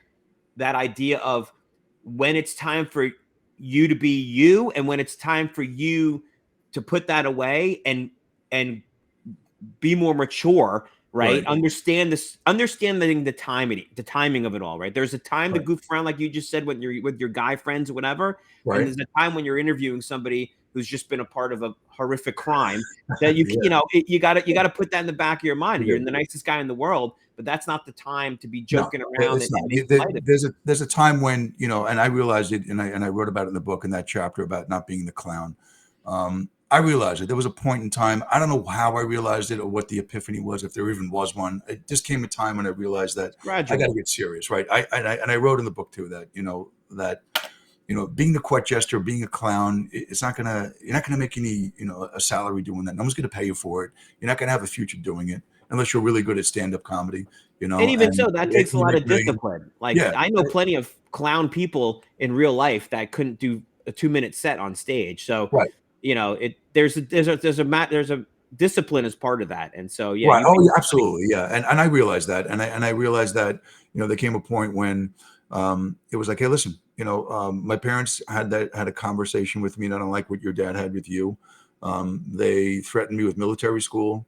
idea of when it's time for you to be you, and when it's time for you to put that away and be more mature, right? Understanding the timing of it all, right? There's a time to goof around, like you just said, when you're with your guy friends or whatever, and there's a time when you're interviewing somebody who's just been a part of a horrific crime that you got to put that in the back of your mind. You're the nicest guy in the world, but that's not the time to be joking around. There's a time when, you know, and I realized it, and I wrote about it in the book, in that chapter about not being the clown. I realized it. There was a point in time, I don't know how I realized it or what the epiphany was, if there even was one. It just came a time when I realized that I got to get serious, right? I wrote in the book too that, being the court jester, being a clown, you're not gonna make any, a salary doing that. No one's gonna pay you for it. You're not gonna have a future doing it unless you're really good at stand-up comedy, And even so, that takes a lot of discipline. I know plenty of clown people in real life that couldn't do a 2-minute set on stage. So there's a discipline as part of that. And so absolutely, and I realized that, and I realized that there came a point when it was like, hey, listen, my parents had a conversation with me, and I don't like what your dad had with you. They threatened me with military school,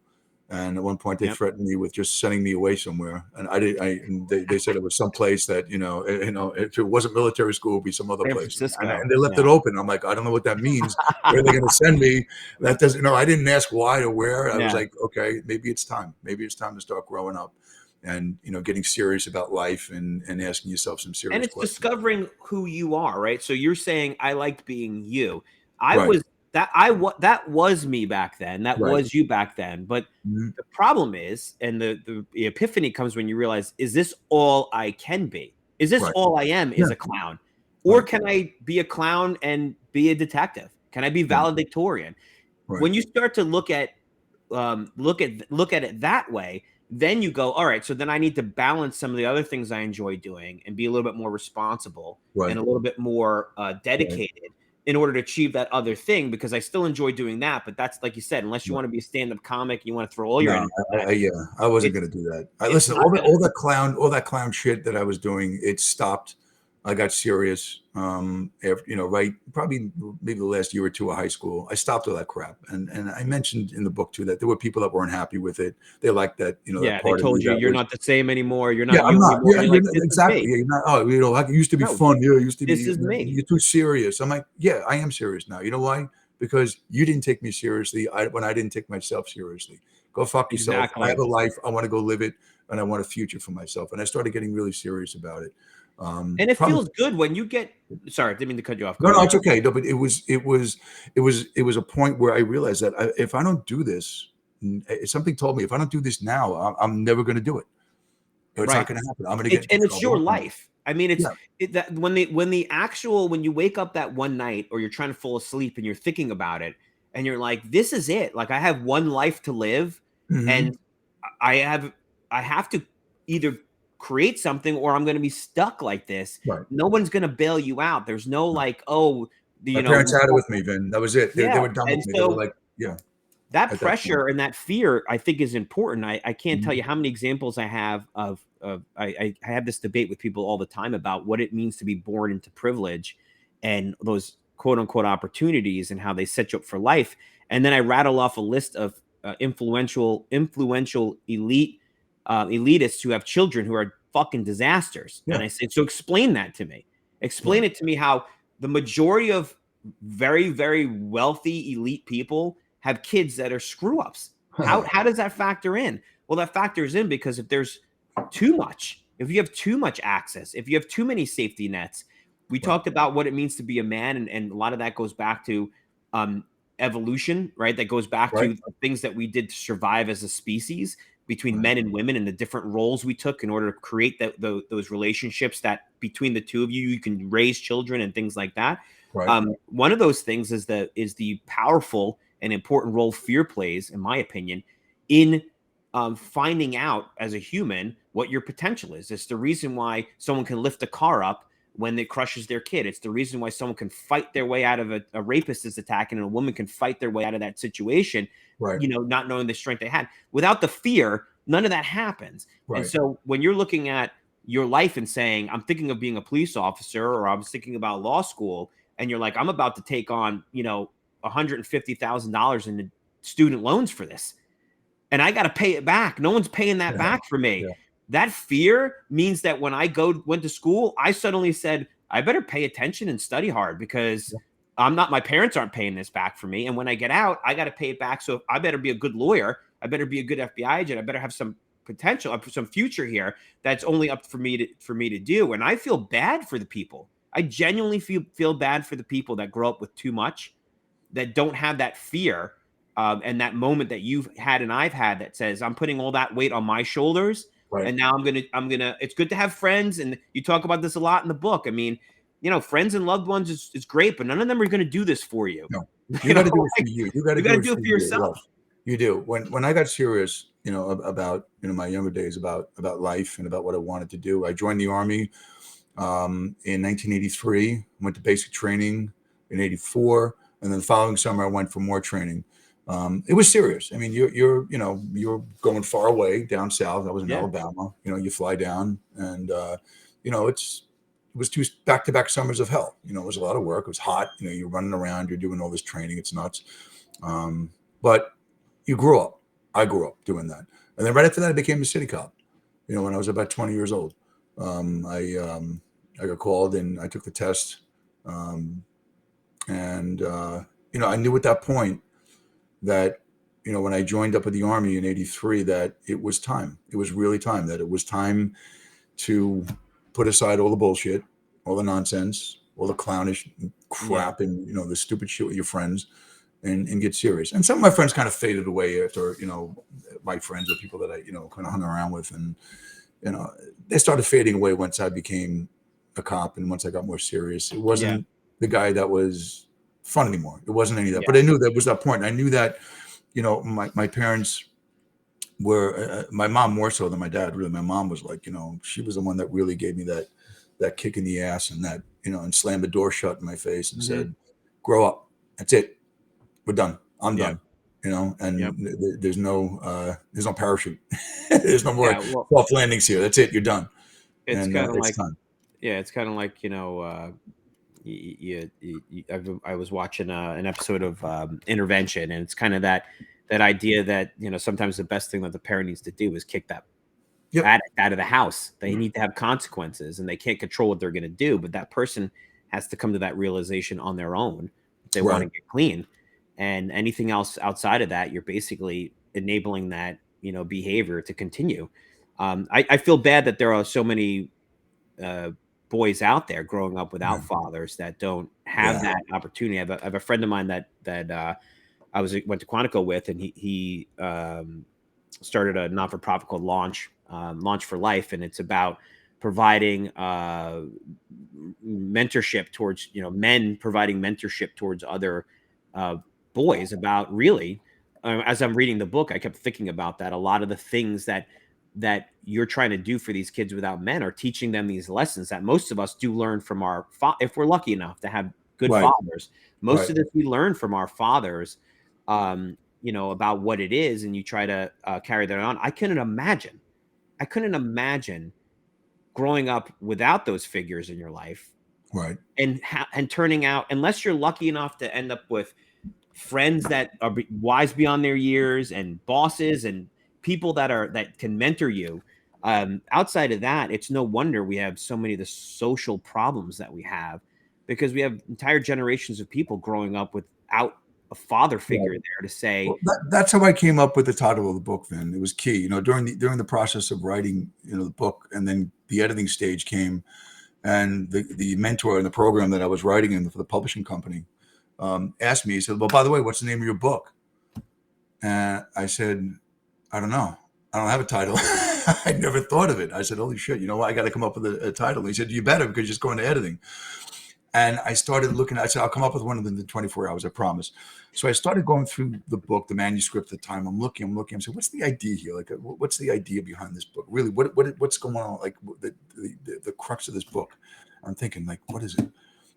and at one point they threatened me with just sending me away somewhere. And they said it was someplace that if it wasn't military school, it would be some other place. And they left it open. I'm like, I don't know what that means. Where are they going to send me? That doesn't. I didn't ask why or where. I was like, okay, maybe it's time. Maybe it's time to start growing up. And getting serious about life and asking yourself some serious questions. And it's discovering who you are, right? So you're saying, I liked being you. That was me back then. That was you back then. But the problem is, and the epiphany comes when you realize, is this all I can be? Is this all I am is a clown? Or can I be a clown and be a detective? Can I be valedictorian? When you start to look at it that way, then you go, all right, so then I need to balance some of the other things I enjoy doing and be a little bit more responsible and a little bit more dedicated in order to achieve that other thing, because I still enjoy doing that. But that's, like you said, unless you want to be a stand-up comic, you want to throw all your energy. I wasn't going to do that. Listen, all that clown shit that I was doing, it stopped. I got serious, after, probably maybe the last year or two of high school. I stopped all that crap. And I mentioned in the book too, that there were people that weren't happy with it. They liked that, that part they told you you're not the same anymore. You're not. I'm not. Exactly. You're not. Oh, like it used to be fun. It used to be. This is me. You're too serious. I'm like, yeah, I am serious now. You know why? Because you didn't take me seriously when I didn't take myself seriously. Go fuck yourself. Exactly. I have a life. I want to go live it, and I want a future for myself. And I started getting really serious about it. And it feels good when you get. Sorry, I didn't mean to cut you off. No, it's okay. No, but it was a point where I realized that if I don't do this, something told me if I don't do this now, I'm never going to do it. It's not going to happen. I'm going to get. And it's your life. I mean, that when you wake up that one night, or you're trying to fall asleep and you're thinking about it, and you're like, this is it. Like, I have one life to live, and I have to either create something, or I'm going to be stuck like this. No one's going to bail you out. There's no like, my parents had it with me, Vin. That was it. They were done with me. They were like, that pressure and that fear, I think, is important. I can't tell you how many examples I have of I have this debate with people all the time about what it means to be born into privilege and those quote unquote opportunities and how they set you up for life. And then I rattle off a list of influential elitists who have children who are fucking disasters. Yeah. And I said, so explain that to me. Explain it to me how the majority of very, very wealthy elite people have kids that are screw ups. How does that factor in? Well, that factors in because if there's too much, if you have too much access, if you have too many safety nets, we talked about what it means to be a man, and a lot of that goes back to evolution, right? That goes back to things that we did to survive as a species between men and women and the different roles we took in order to create those relationships that between the two of you can raise children and things like that. One of those things is the powerful and important role fear plays, in my opinion, in finding out as a human what your potential is. It's the reason why someone can lift a car up when it crushes their kid. It's the reason why someone can fight their way out of a rapist is attacking, and a woman can fight their way out of that situation, not knowing the strength they had. Without the fear, none of that happens. And so when you're looking at your life and saying, I'm thinking of being a police officer, or I was thinking about law school, and you're like, I'm about to take on, $150,000 in student loans for this, and I got to pay it back. No one's paying that back for me. That fear means that when I went to school, I suddenly said, I better pay attention and study hard because my parents aren't paying this back for me. And when I get out, I got to pay it back. So I better be a good lawyer. I better be a good FBI agent. I better have some potential, some future here that's only up for me to do. And I feel bad for the people. I genuinely feel bad for the people that grow up with too much, that don't have that fear. And that moment that you've had and I've had that says, I'm putting all that weight on my shoulders. And now I'm gonna, it's good to have friends. And you talk about this a lot in the book. I mean, friends and loved ones is great, but none of them are going to do this for you. No, you got to do it for you. You got to do it for yourself. You do. When I got serious, about, my younger days, about life and about what I wanted to do, I joined the Army in 1983, went to basic training in 84. And then the following summer I went for more training. It was serious. I mean, you're going far away down south. I was in Alabama. You fly down, and it was 2 back-to-back summers of hell. It was a lot of work. It was hot. You're running around. You're doing all this training. It's nuts. But you grew up. I grew up doing that, and then right after that, I became a city cop. When I was about 20 years old, I got called and I took the test, and I knew at that point that, when I joined up with the Army in 83, that it was time. It was really time, that it was time to put aside all the bullshit, all the nonsense, all the clownish crap and, the stupid shit with your friends and get serious. And some of my friends kind of faded away after, my friends or people that I, kind of hung around with. And, they started fading away once I became a cop and once I got more serious. It wasn't the guy that was fun anymore. It wasn't any of that, but I knew that was that point. And I knew that, my parents were, my mom more so than my dad, really. My mom was like, she was the one that really gave me that kick in the ass and that, and slammed the door shut in my face and said, grow up. That's it. We're done. I'm done. And there's no parachute. There's no more soft landings here. That's it. You're done. It's kind of like, time. It's kind of like, I was watching an episode of Intervention, and it's kind of that idea that, sometimes the best thing that the parent needs to do is kick that addict out of the house. They need to have consequences, and they can't control what they're going to do, but that person has to come to that realization on their own if they want to get clean. And anything else outside of that, you're basically enabling that, behavior to continue. I feel bad that there are so many boys out there growing up without fathers that don't have that opportunity. I have a friend of mine that went to Quantico with, and he started a not-for-profit called Launch for Life, and it's about providing mentorship towards men, providing mentorship towards other boys about really. As I'm reading the book, I kept thinking about that. A lot of the things that you're trying to do for these kids without men are teaching them these lessons that most of us do learn from our if we're lucky enough to have good fathers. Most of this we learn from our fathers, about what it is, and you try to carry that on. I couldn't imagine growing up without those figures in your life, and turning out, unless you're lucky enough to end up with friends that are wise beyond their years and bosses and people that can mentor you. Outside of that, it's no wonder we have so many of the social problems that we have, because we have entire generations of people growing up without a father figure there to say. Well, that's how I came up with the title of the book, Vin. It was key, during the process of writing, the book, and then the editing stage came, and the mentor in the program that I was writing in for the publishing company asked me, he said, well, by the way, what's the name of your book? And I said, I don't know. I don't have a title. I never thought of it. I said, holy shit, I got to come up with a title. And he said, you better, because you're just going to editing. And I started looking, I said, I'll come up with one within the 24 hours, I promise. So I started going through the book, the manuscript at the time. I'm looking. I said, what's the idea here? Like, what's the idea behind this book? Really, what's going on? Like the crux of this book. I'm thinking, like, what is it? And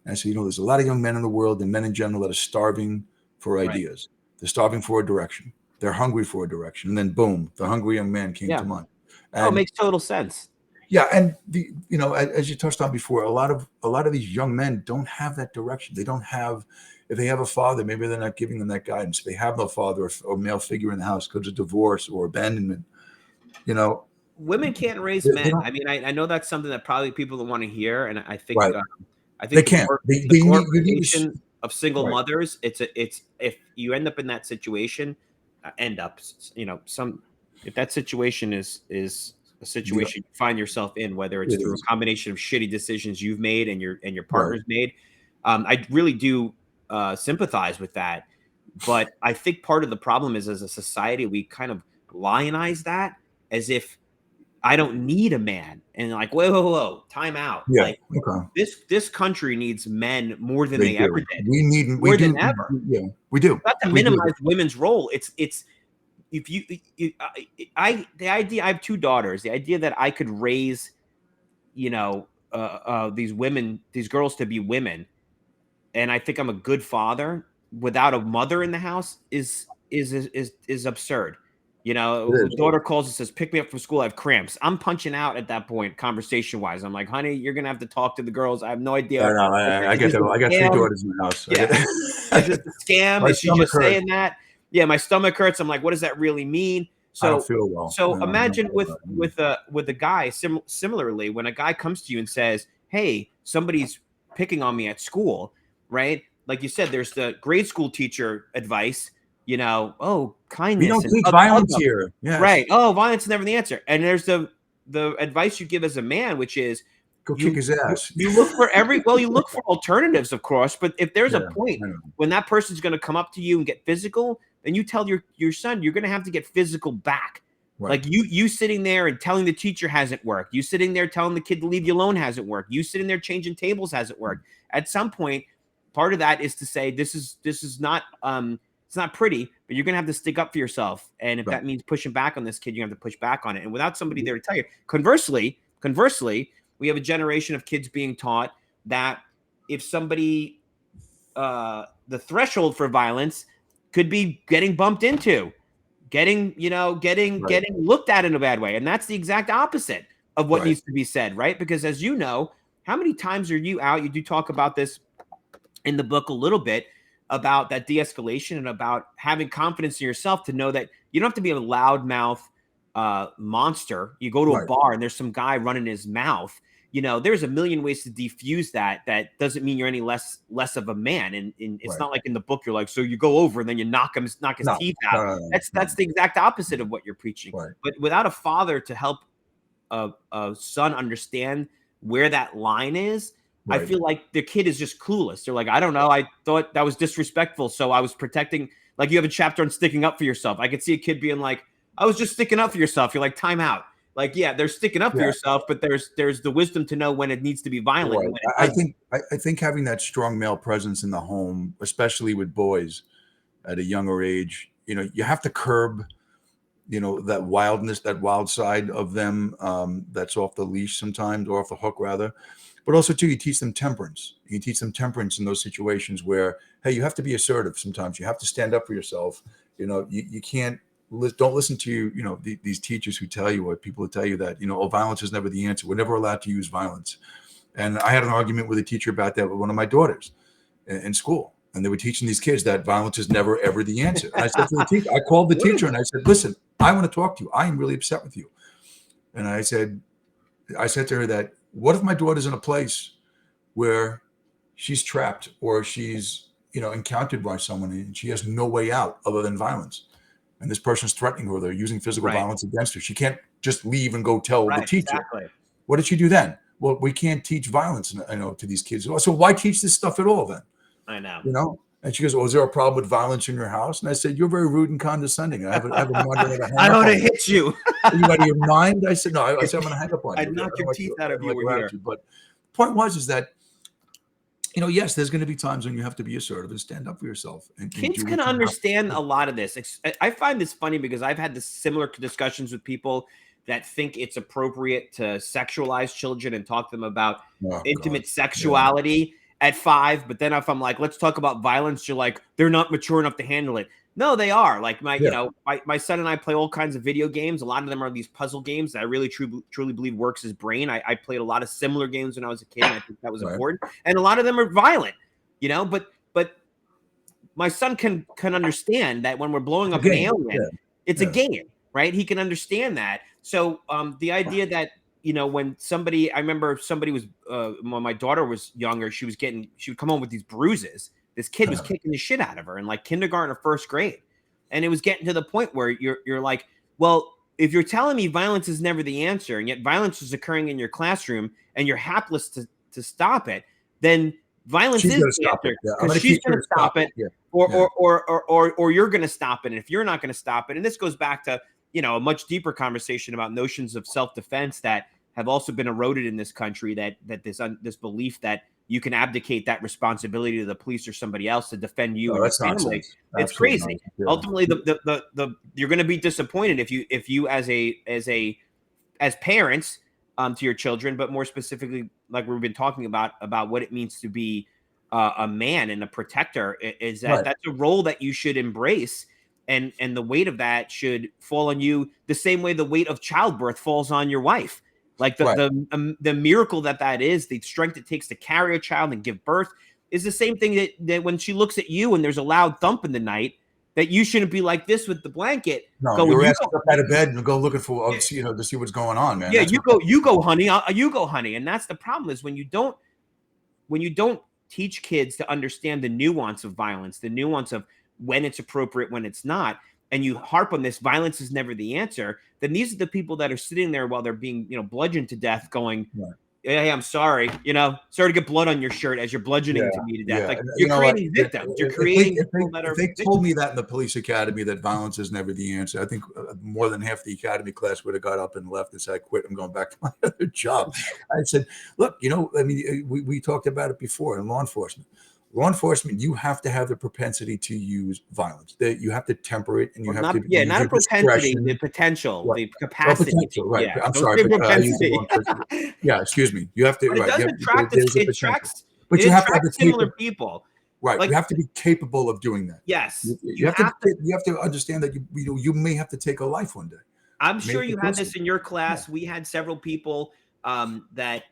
I said, there's a lot of young men in the world, and men in general, that are starving for ideas. Right. They're starving for a direction. They're hungry for a direction. And then boom, the hungry young man came to mind. And, it makes total sense. Yeah, and as you touched on before, a lot of these young men don't have that direction. They don't have, if they have a father, maybe they're not giving them that guidance. If they have no father or male figure in the house because of divorce or abandonment, women can't raise men. I mean, I know that's something that probably people don't want to hear, and I think they can't. The glorification of single mothers. It's if you end up in that situation, if that situation is a situation you find yourself in, whether it's through a combination of shitty decisions you've made and your partner's made. I really do sympathize with that. But I think part of the problem is, as a society, we kind of lionize that as if I don't need a man. And like, whoa, time out. Yeah, like this country needs men more than they ever did. We need more than ever. Yeah, we do. Not to minimize women's role. It's if the idea, I have 2 daughters, the idea that I could raise, these girls to be women, and I think I'm a good father without a mother in the house is absurd. Daughter calls and says, pick me up from school, I have cramps. I'm punching out at that point, conversation wise. I'm like, honey, you're gonna have to talk to the girls. I have no idea. I get that. I got 3 daughters in the house. Yeah. Is it a scam? Is she just saying that? Yeah, my stomach hurts. I'm like, what does that really mean? So, I don't feel well. So imagine with a guy similarly, when a guy comes to you and says, hey, somebody's picking on me at school, right? Like you said, there's the grade school teacher advice, kindness. We don't teach violence here. Yes. Right. Oh, violence is never the answer. And there's the advice you give as a man, which is, go kick his ass. You look for you look for alternatives, of course, but if there's a point when that person's going to come up to you and get physical, then you tell your son you're going to have to get physical back. Right. Like you sitting there and telling the teacher hasn't worked. You sitting there telling the kid to leave you alone hasn't worked. You sitting there changing tables hasn't worked. At some point, part of that is to say this is not it's not pretty, but you're going to have to stick up for yourself. And if that means pushing back on this kid, you have to push back on it. And without somebody there to tell you. Conversely, we have a generation of kids being taught that if somebody, the threshold for violence could be getting bumped into, getting looked at in a bad way. And that's the exact opposite of what needs to be said, right? Because as you know, how many times are you out? You do talk about this in the book a little bit, about that de-escalation and about having confidence in yourself to know that you don't have to be a loudmouth monster. You go to a bar and there's some guy running his mouth. There's a million ways to defuse that. That doesn't mean you're any less of a man. And it's not like in the book you're like, so you go over and then you knock his teeth out. That's the exact opposite of what you're preaching. Right. But without a father to help a son understand where that line is, I feel like the kid is just clueless. They're like, I don't know. I thought that was disrespectful, so I was protecting. Like you have a chapter on sticking up for yourself. I could see a kid being like, I was just sticking up for yourself. You're like, time out. Like, yeah, they're sticking up for yourself, but there's the wisdom to know when it needs to be violent. Right. I think having that strong male presence in the home, especially with boys at a younger age, you have to curb, that wildness, that wild side of them that's off the leash sometimes, or off the hook rather. But also too, you teach them temperance. You teach them temperance in those situations where, hey, you have to be assertive sometimes. You have to stand up for yourself. You can't. Don't listen to these teachers who tell you, or people who tell you that violence is never the answer. We're never allowed to use violence. And I had an argument with a teacher about that with one of my daughters in school, and they were teaching these kids that violence is never ever the answer. And I said to the teacher, I called the teacher and I said, listen, I want to talk to you. I am really upset with you. And I said to her that, what if my daughter's in a place where she's trapped or she's, encountered by someone and she has no way out other than violence? And this person's threatening her. They're using physical violence against her. She can't just leave and go tell the teacher. Exactly. What did she do then? Well, we can't teach violence, to these kids. So why teach this stuff at all then? I know. And she goes, "Oh, is there a problem with violence in your house?" And I said, "You're very rude and condescending. I have a mother with a I ought to hit you. Are you out of your mind?" I said, "No." I said, "I'm going to hang up on you. I'd knock your teeth out if you were here." But the point was that, yes, there's going to be times when you have to be assertive and stand up for yourself. And kids can understand a lot of this. I find this funny because I've had similar discussions with people that think it's appropriate to sexualize children and talk to them about intimate sexuality at 5. But then if I'm like, let's talk about violence, you're like, they're not mature enough to handle it. No, they are. Like my son and I play all kinds of video games. A lot of them are these puzzle games that I really truly believe works his brain. I played a lot of similar games when I was a kid. And I think that was important. And a lot of them are violent, but my son can understand that when we're blowing up an alien, it's a game, right? He can understand that. So the idea that, when I remember somebody was, when my daughter was younger, she would come home with these bruises. This kid was kicking the shit out of her in like kindergarten or first grade. And it was getting to the point where you're like, well, if you're telling me violence is never the answer, and yet violence is occurring in your classroom and you're hapless to stop it, then violence is the answer, because she's going to stop it, or you're going to stop it. And if you're not going to stop it, and this goes back to, a much deeper conversation about notions of self-defense that have also been eroded in this country, that this belief that you can abdicate that responsibility to the police or somebody else to defend you or your family. It's crazy. Ultimately, you're going to be disappointed if you as parents to your children, but more specifically, like we've been talking about what it means to be a man and a protector, is that that's a role that you should embrace. And the weight of that should fall on you the same way the weight of childbirth falls on your wife. Like the miracle that is, the strength it takes to carry a child and give birth, is the same thing that when she looks at you and there's a loud thump in the night, that you shouldn't be like this with the blanket. No, you're asking up out of bed and go looking for, to see what's going on, man. Yeah, you go, honey. You go, honey. And that's the problem, is when you don't teach kids to understand the nuance of violence, the nuance of when it's appropriate, when it's not, and you harp on this, violence is never the answer, then these are the people that are sitting there while they're being, bludgeoned to death going, hey, I'm sorry, sorry to get blood on your shirt as you're bludgeoning to me to death. Like, you're creating victims. You're creating people that are If they told me that in the police academy, that violence is never the answer, I think more than half the academy class would have got up and left and said, I quit, I'm going back to my other job. I said, look, we talked about it before in law enforcement. Law enforcement, you have to have the propensity to use violence. That you have to temper it, and you have to not a propensity, the potential, the capacity. Right? Yeah. I'm sorry, but excuse me. You have to. But it doesn't attract it attracts. But you have to have similar people. Right. Like, you have to be capable of doing that. Yes. You have to understand that you may have to take a life one day. I'm sure you had this in your class. We had several people that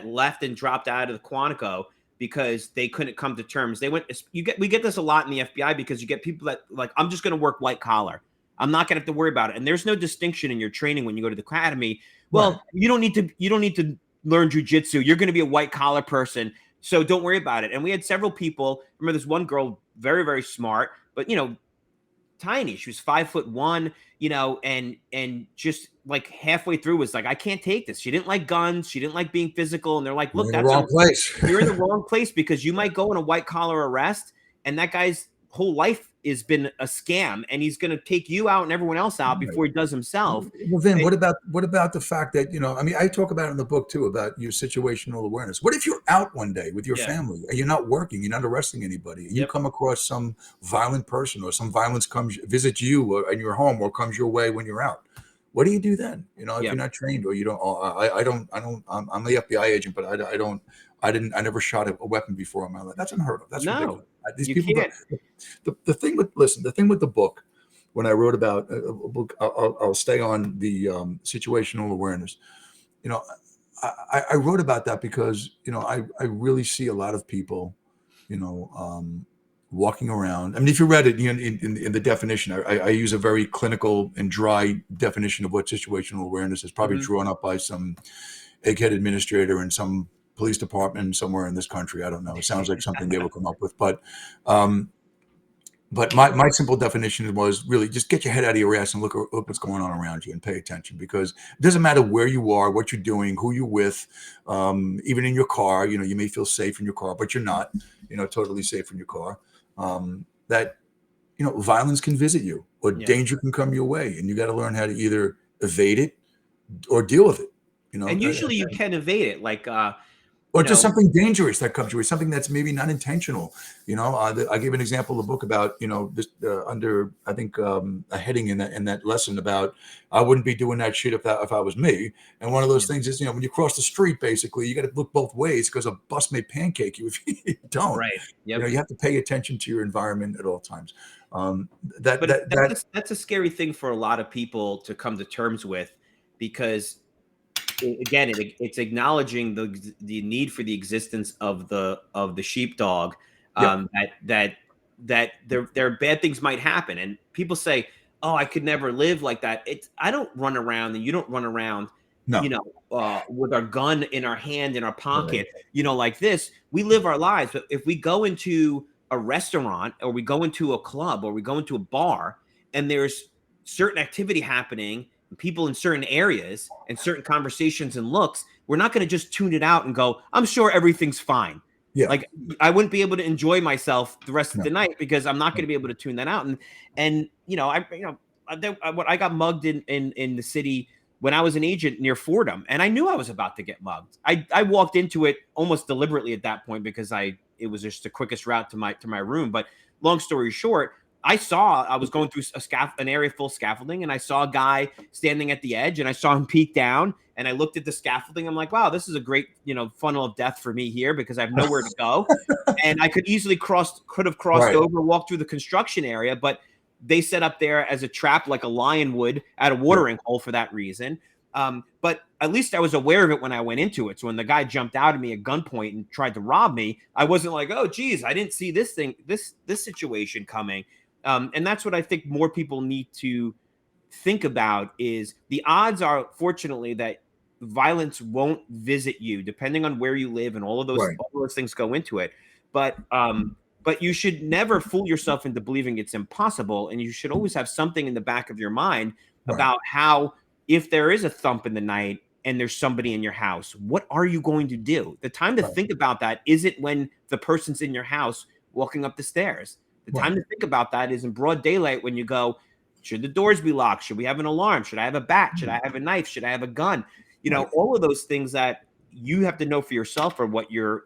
left and dropped out of the Quantico because they couldn't come to terms. We get this a lot in the FBI, because you get people that like, I'm just going to work white collar. I'm not going to have to worry about it. And there's no distinction in your training when you go to the academy. Well, you don't need to learn jujitsu. You're going to be a white collar person, so don't worry about it. And we had several people. Remember this one girl, very, very smart, but tiny. She was 5'1", and just like halfway through was like, I can't take this. She didn't like guns. She didn't like being physical. And they're like, look, that's the wrong place. You're in the wrong place, because you might go in a white collar arrest, and that guy's whole life has been a scam, and he's going to take you out and everyone else out before he does himself. Well, then what about the fact that, I talk about it in the book too, about your situational awareness. What if you're out one day with your family and you're not working, you're not arresting anybody, and you come across some violent person, or some violence visits you in your home, or comes your way when you're out? What do you do then? If you're not trained, or you don't, I'm the FBI agent, but I never shot a weapon before in my life. That's unheard of. That's ridiculous. These people can't. The thing with the book, when I wrote about a book, I'll stay on the situational awareness. I wrote about that because I really see a lot of people, walking around. I mean, if you read it, in the definition, I use a very clinical and dry definition of what situational awareness is, probably drawn up by some egghead administrator in some police department somewhere in this country. I don't know. It sounds like something they would come up with, but my simple definition was really just get your head out of your ass and look what's going on around you and pay attention, because it doesn't matter where you are, what you're doing, who you're with, even in your car. You may feel safe in your car, but you're not, totally safe in your car. That, violence can visit you, or danger can come your way, and you got to learn how to either evade it or deal with it. And usually you can evade it, like or just something dangerous that comes your way, something that's maybe not intentional. I gave an example of a book about, this under, I think, a heading in that lesson about, I wouldn't be doing that shit if I was me. And one of those things is, when you cross the street, basically, you got to look both ways, because a bus may pancake you if you don't. Right. Yep. You have to pay attention to your environment at all times. That's a scary thing for a lot of people to come to terms with, because again, it's acknowledging the need for the existence of the sheepdog. That there bad things might happen, and people say, "Oh, I could never live like that." I don't run around, and you don't run around, with our gun in our hand, in our pocket, like this. We live our lives, but if we go into a restaurant, or we go into a club, or we go into a bar, and there's certain activity happening, people in certain areas and certain conversations and looks, we're not going to just tune it out and go, I'm sure everything's fine. Yeah. Like, I wouldn't be able to enjoy myself the rest of the night, because I'm not going to be able to tune that out. And I got mugged in the city when I was an agent near Fordham, and I knew I was about to get mugged. I walked into it almost deliberately at that point, because it was just the quickest route to my room. But long story short, I was going through an area full of scaffolding, and I saw a guy standing at the edge, and I saw him peek down, and I looked at the scaffolding. I'm like, wow, this is a great, funnel of death for me here, because I have nowhere to go. And I could easily have crossed over, walked through the construction area, but they set up there as a trap, like a lion would at a watering hole, for that reason. But at least I was aware of it when I went into it. So when the guy jumped out at me at gunpoint and tried to rob me, I wasn't like, oh, geez, I didn't see this situation coming. And that's what I think more people need to think about, is the odds are, fortunately, that violence won't visit you, depending on where you live, and all of those things go into it. But you should never fool yourself into believing it's impossible, and you should always have something in the back of your mind about how, if there is a thump in the night and there's somebody in your house, what are you going to do? The time to think about that isn't when the person's in your house walking up the stairs. The time to think about that is in broad daylight, when you go, should the doors be locked? Should we have an alarm? Should I have a bat? Should I have a knife? Should I have a gun? All of those things that you have to know for yourself, or what your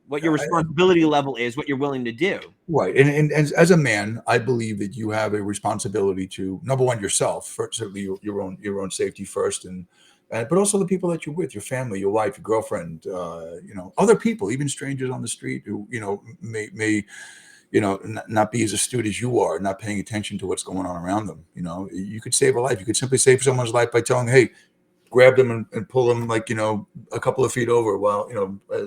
responsibility level is, what you're willing to do. Right. And as a man, I believe that you have a responsibility to, number one, yourself, certainly your own safety first, but also the people that you're with, your family, your wife, your girlfriend, other people, even strangers on the street who, may not be as astute as you are, not paying attention to what's going on around them. You could save a life. You could simply save someone's life by telling them, hey, grab them and pull them, like, a couple of feet over, while,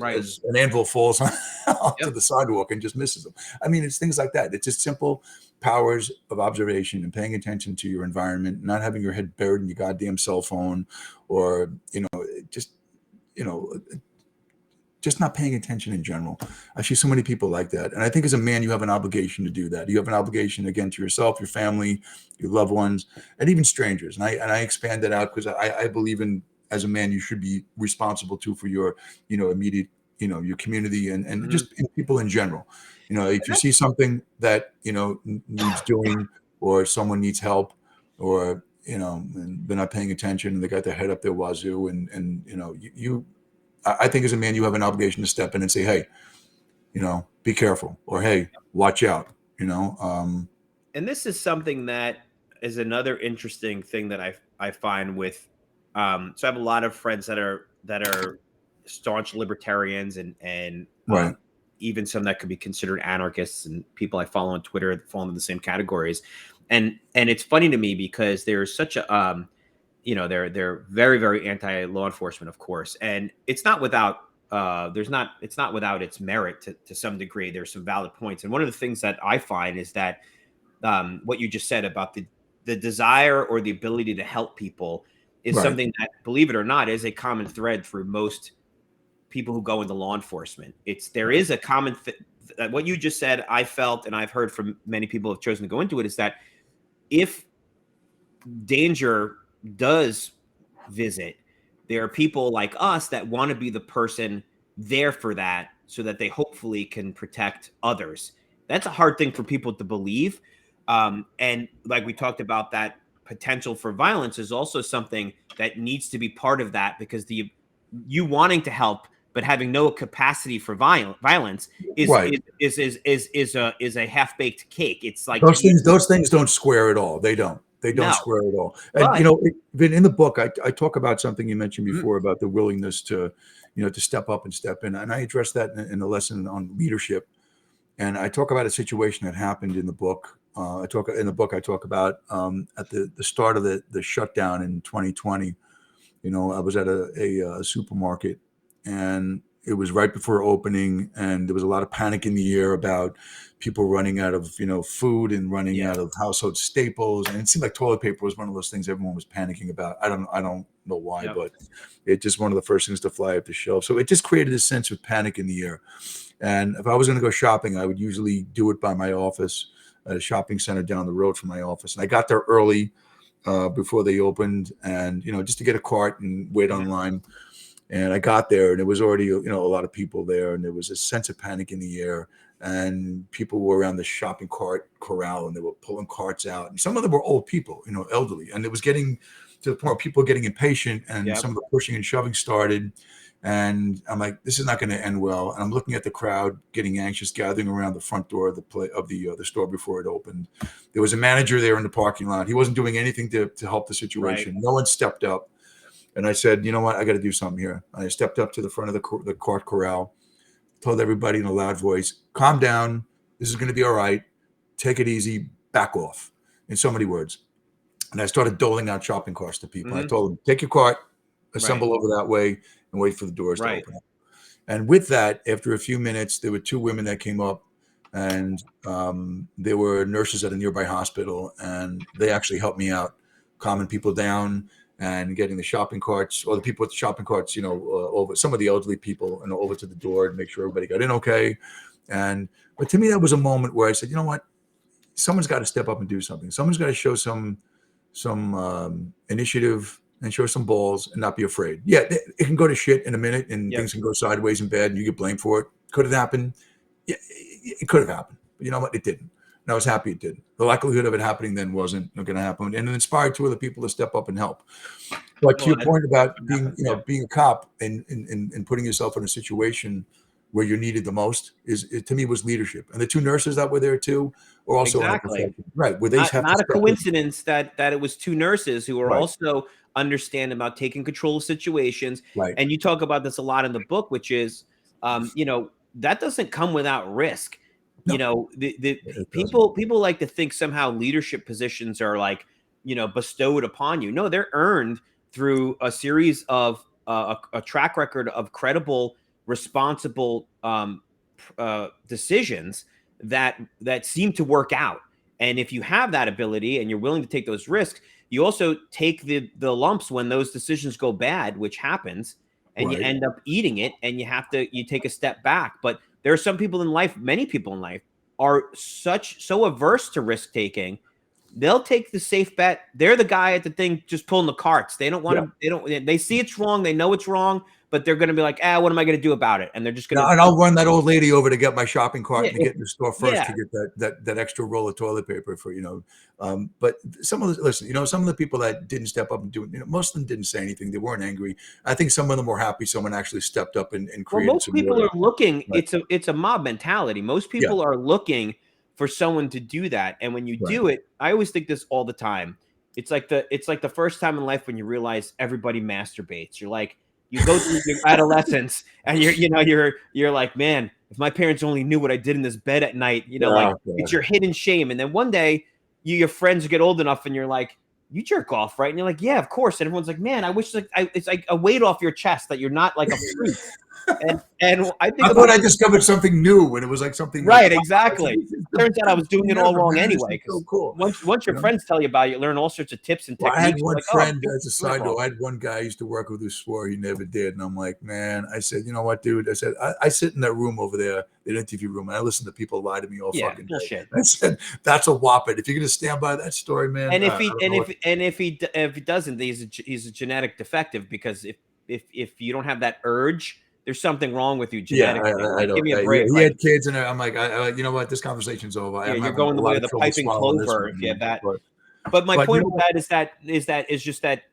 as an anvil falls onto the sidewalk and just misses them. I mean, it's things like that. It's just simple powers of observation and paying attention to your environment, not having your head buried in your goddamn cell phone, or, just not paying attention in general. I see so many people like that. And I think as a man, you have an obligation to do that. You have an obligation, again, to yourself, your family, your loved ones, and even strangers. And I expand that out, because I believe in, as a man, you should be responsible too for your, immediate, your community, and just people in general. If you see something that, needs doing, or someone needs help, or, and they're not paying attention, and they got their head up their wazoo, and I think as a man, you have an obligation to step in and say, hey, be careful, or, hey, watch out, And this is something that is another interesting thing that I find with, so I have a lot of friends that are staunch libertarians, and even some that could be considered anarchists, and people I follow on Twitter that fall into the same categories. And it's funny to me, because there's such a, they're very, very anti-law enforcement, of course. And it's not without it's not without its merit to some degree. There's some valid points. And one of the things that I find is that what you just said about the desire or the ability to help people is Right. something that, believe it or not, is a common thread through most people who go into law enforcement. There is a common what you just said, I felt, and I've heard from many people who have chosen to go into it, is that if danger does visit, there are people like us that want to be the person there for that so that they hopefully can protect others. That's a hard thing for people to believe. And like we talked about, that potential for violence is also something that needs to be part of that, because you wanting to help but having no capacity for violence is Right. is a half-baked cake. It's like Those things don't square at all. They don't No. square at all. But- And Vin, in the book, I talk about something you mentioned Mhm. before about the willingness to step up and step in, and I address that in a lesson on leadership. And I talk about a situation that happened in the book. I talk about at the start of the shutdown in 2020. I was at a supermarket, and it was right before opening, and there was a lot of panic in the air about people running out of food and running out of household staples, and it seemed like toilet paper was one of those things everyone was panicking about. I don't know why, Yep. but it's just one of the first things to fly off the shelf. So it just created a sense of panic in the air. And if I was going to go shopping, I would usually do it by my office, at a shopping center down the road from my office. And I got there early before they opened, and just to get a cart and wait online. And I got there, and it was already a lot of people there, and there was a sense of panic in the air. And people were around the shopping cart corral, and they were pulling carts out. And some of them were old people, elderly, and it was getting to the point where people were getting impatient, and some of the pushing and shoving started. And I'm like, this is not going to end well. And I'm looking at the crowd getting anxious, gathering around the front door of the store before it opened. There was a manager there in the parking lot. He wasn't doing anything to help the situation. Right. No one stepped up. And I said, you know what? I got to do something here. I stepped up to the front of the cart corral, told everybody in a loud voice, calm down. This is going to be all right. Take it easy. Back off. In so many words. And I started doling out shopping carts to people. I told them, take your cart, assemble over that way, and wait for the doors to open up. And with that, after a few minutes, there were two women that came up, and they were nurses at a nearby hospital, and they actually helped me out, calming people down and getting the shopping carts, or the people with the shopping carts, over some of the elderly people, over to the door to make sure everybody got in okay. But to me, that was a moment where I said, you know what? Someone's got to step up and do something. Someone's got to show some initiative and show some balls and not be afraid. Yeah, it can go to shit in a minute, and things can go sideways and bad, and you get blamed for it. Could it happen? Yeah, it could have happened. But you know what? It didn't. And I was happy it didn't. The likelihood of it happening then wasn't going to happen. And it inspired two other people to step up and help. But to your point about being a cop and putting yourself in a situation where you're needed the most to me was leadership. And the two nurses that were there too were also right. Where they not a coincidence that it was two nurses who are also understand about taking control of situations. Right. And you talk about this a lot in the book, which is, that doesn't come without risk. No. The people like to think somehow leadership positions are like, bestowed upon you. No, they're earned through a series of a track record of credible, responsible decisions that seem to work out. And if you have that ability and you're willing to take those risks, you also take the lumps when those decisions go bad, which happens, and you end up eating it, and you take a step back. But there are some people in life, many people in life are so averse to risk taking. They'll take the safe bet. They're the guy at the thing just pulling the carts. They don't want to, they see it's wrong. They know it's wrong, but they're going to be like, what am I going to do about it? And they're just going to. And I'll run that old lady over to get my shopping cart and to get in the store first to get that extra roll of toilet paper for, but some of the people that didn't step up and do it, most of them didn't say anything. They weren't angry. I think some of them were happy someone actually stepped up and created. Most people are looking, it's a mob mentality. Most people are looking for someone to do that. And when you do it, I always think this all the time. It's like the first time in life when you realize everybody masturbates. You're like, you go through your adolescence and you're like, man, if my parents only knew what I did in this bed at night, it's your hidden shame. And then one day your friends get old enough and you're like, you jerk off, right? And you're like, yeah, of course. And everyone's like, man, I wish it's like a weight off your chest that you're not like a freak. And I think I thought I discovered something new when it was like something right, like, wow, exactly. this is the Turns out I was best doing thing it all ever, wrong man. This anyway. is so Because cool. once your friends tell you about it, you learn all sorts of tips and Well, I had techniques. You're one like, oh, friend, as a doing it side wrong. note, I had one guy I used to work with who swore he never did. And I'm like, man, I said, you know what, dude? I said, I sit in that room over there, the interview room, and I listen to people lie to me all Yeah, fucking day. bullshit. I said, that's a whopper. If you're going to stand by that story, man, And I if he don't and know if he doesn't, he's a genetic defective, because if you don't have that urge, there's something wrong with you yeah, genetically. I Like, give don't. me a Yeah, break. he Like, had kids, and I'm like, you know what? This conversation's over. yeah, I'm you're having a going the way lot of of the trouble piping swallowing this clover one, if you have man. that. But my But you point know with what? that is just that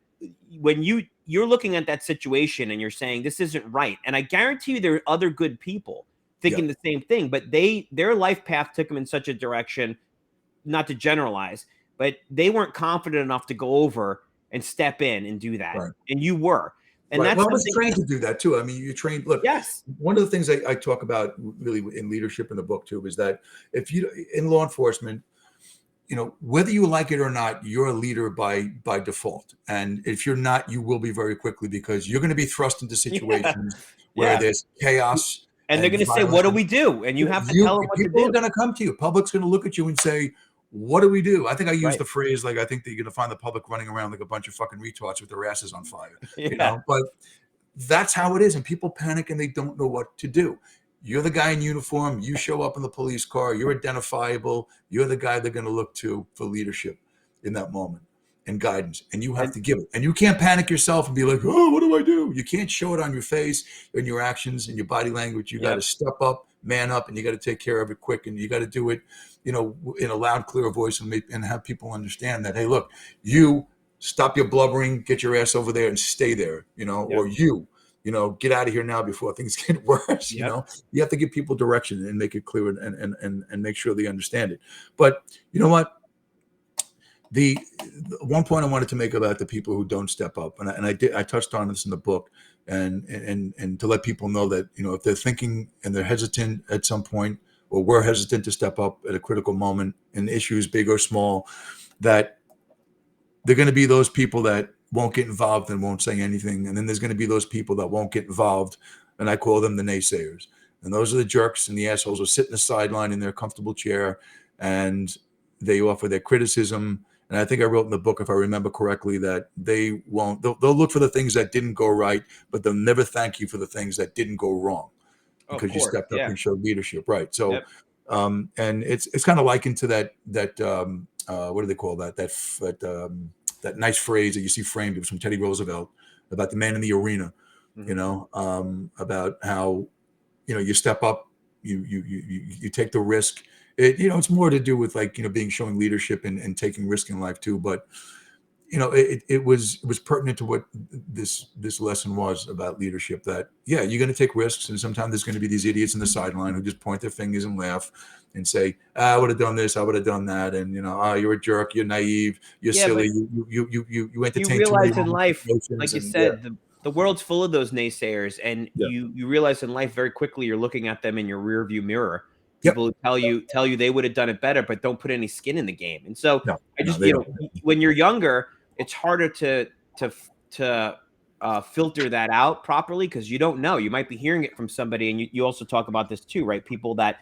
when you're looking at that situation and you're saying this isn't right, and I guarantee you there are other good people thinking the same thing, but their life path took them in such a direction, not to generalize, but they weren't confident enough to go over and step in and do that, Right. and you were, and Right. that's Well, I was something. trained to do that too. I mean, you trained. Look, Yes, one of the things I talk about really in leadership in the book too is that if you in law enforcement, you know, whether you like it or not, you're a leader by default. And if you're not, you will be very quickly, because you're going to be thrust into yeah, situations where yeah, there's chaos and they're and going to say, violence. "What do we do?" And you have to You tell them what to people are do. going to come to you. Public's going to look at you and say, "What do we do?" I think I used Right? the phrase like, "I think that you're going to find the public running around like a bunch of fucking retards with their asses on fire." You Yeah, know, but that's how it is, and people panic and they don't know what to do. You're the guy in uniform. You show up in the police car. You're identifiable. You're the guy they're going to look to for leadership in that moment and guidance, and you have and to give it. And you can't panic yourself and be like, "Oh, what do I do?" You can't show it on your face, in your actions, in your body language. You got to yep, step up, man up, and you got to take care of it quick. And you got to do it, you know, in a loud, clear voice, and have people understand that, hey, look, you stop your blubbering, get your ass over there and stay there, you know, yep, or you know, get out of here now before things get worse. You yep. know, you have to give people direction and make it clear, and make sure they understand it. But you know what? The one point I wanted to make about the people who don't step up, and I touched on this in the book, and to let people know that, you know, if they're thinking and they're hesitant at some point, or we're hesitant to step up at a critical moment in issues big or small, that they're going to be those people that won't get involved and won't say anything. And then there's going to be those people that won't get involved. And I call them the naysayers. And those are the jerks and the assholes who sit in the sideline in their comfortable chair, and they offer their criticism. And I think I wrote in the book, if I remember correctly, that they'll look for the things that didn't go right, but they'll never thank you for the things that didn't go wrong, Oh, of because you course, stepped up yeah, and showed leadership. Right. So, yep, and it's kind of likened to that what do they call that nice phrase that you see framed. It was from Teddy Roosevelt about the man in the arena, you mhm, know, about how, you know, you step up, you take the risk. You know, it's more to do with, like, you know, showing leadership and taking risk in life too. But you know, it was pertinent to what this lesson was about leadership. That, yeah, you're going to take risks, and sometimes there's going to be these idiots in the sideline who just point their fingers and laugh and say, I would have done this, I would have done that, and, you know, you're a jerk, you're naive, you're yeah. But silly, you you entertain too many realize in life, emotions, like you and yeah, said, the world's full of those naysayers, and yeah, you realize in life very quickly you're looking at them in your rear view mirror. yep, People who tell you they would have done it better, but don't put any skin in the game. And so no, I no, just, they don't. when you're younger, it's harder to filter that out properly, because you don't know. You might be hearing it from somebody, and you also talk about this too, right? People that,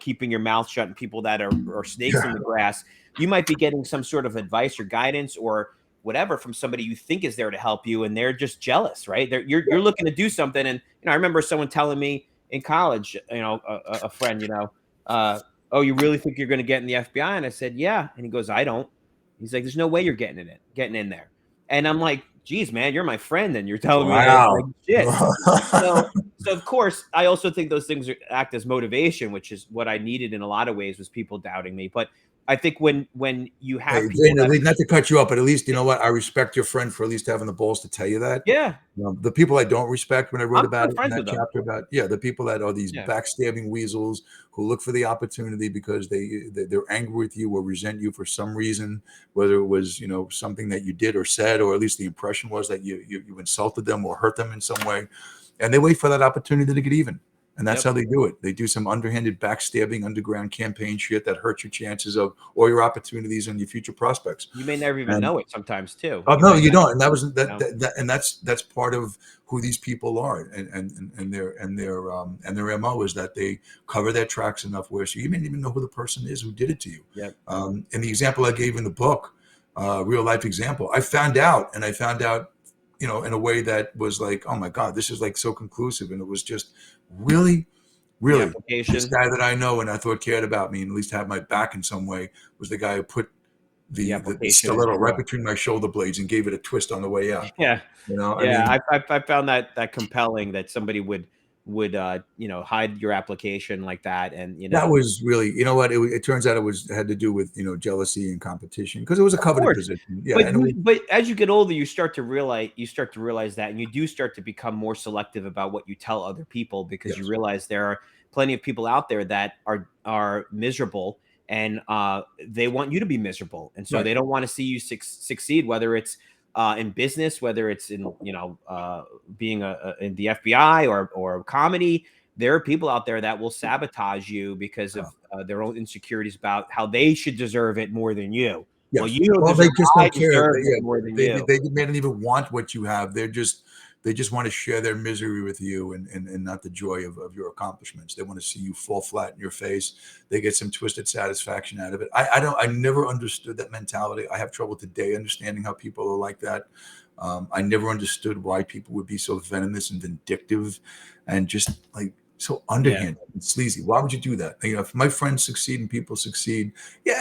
keeping your mouth shut, and people that are snakes in Yeah, the grass. You might be getting some sort of advice or guidance or whatever from somebody you think is there to help you, and they're just jealous, right? You're looking to do something, and I remember someone telling me in college, a friend, oh, you really think you're going to get in the FBI? And I said, yeah. And he goes, I don't. He's like, there's no way you're getting in there. And I'm like, geez, man, you're my friend, and you're telling me that, like, wow. shit. So of course, I also think those things act as motivation, which is what I needed in a lot of ways, was people doubting me. But I think when you Hey, have people Vin, at that, least, not to cut you up, but at least, you know what? I respect your friend for at least having the balls to tell you that. yeah, The people I don't respect, when I wrote I'm about still it in friends that with them. chapter, about, yeah, the people that are these Yeah, backstabbing weasels who look for the opportunity because they're angry with you or resent you for some reason, whether it was, you know, something that you did or said, or at least the impression was that you insulted them or hurt them in some way, and they wait for that opportunity to get even. And that's how they do it. They do some underhanded, backstabbing, underground campaign shit that hurts your chances of or your opportunities and your future prospects. You may never even know it sometimes too. Oh no, you don't. And that was that and that's part of who these people are, and their MO is that they cover their tracks enough where so you may not even know who the person is who did it to you. Yep. And the example I gave in the book, real life example, I found out, in a way that was like, oh my God, this is like so conclusive. And it was just really this guy that I know and I thought cared about me and at least had my back in some way was the guy who put the stiletto right between my shoulder blades and gave it a twist on the way out. Yeah. I found that compelling that somebody would hide your application like that. And, that was really, it turns out it had to do with, jealousy and competition because it was a coveted position. Yeah. But as you get older, you start to realize that, and you do start to become more selective about what you tell other people because you realize there are plenty of people out there that are miserable and they want you to be miserable. And so they don't want to see you succeed, whether it's in business, whether it's in, being in the FBI or comedy. There are people out there that will sabotage you because of their own insecurities about how they should deserve it more than you. Yes. Well, you they just don't care. More than you. They don't even want what you have. They just want to share their misery with you and not the joy of your accomplishments. They want to see you fall flat in your face. They get some twisted satisfaction out of it. I never understood that mentality. I have trouble today understanding how people are like that. I never understood why people would be so venomous and vindictive and just like so underhanded and sleazy. Why would you do that? If my friends succeed and people succeed,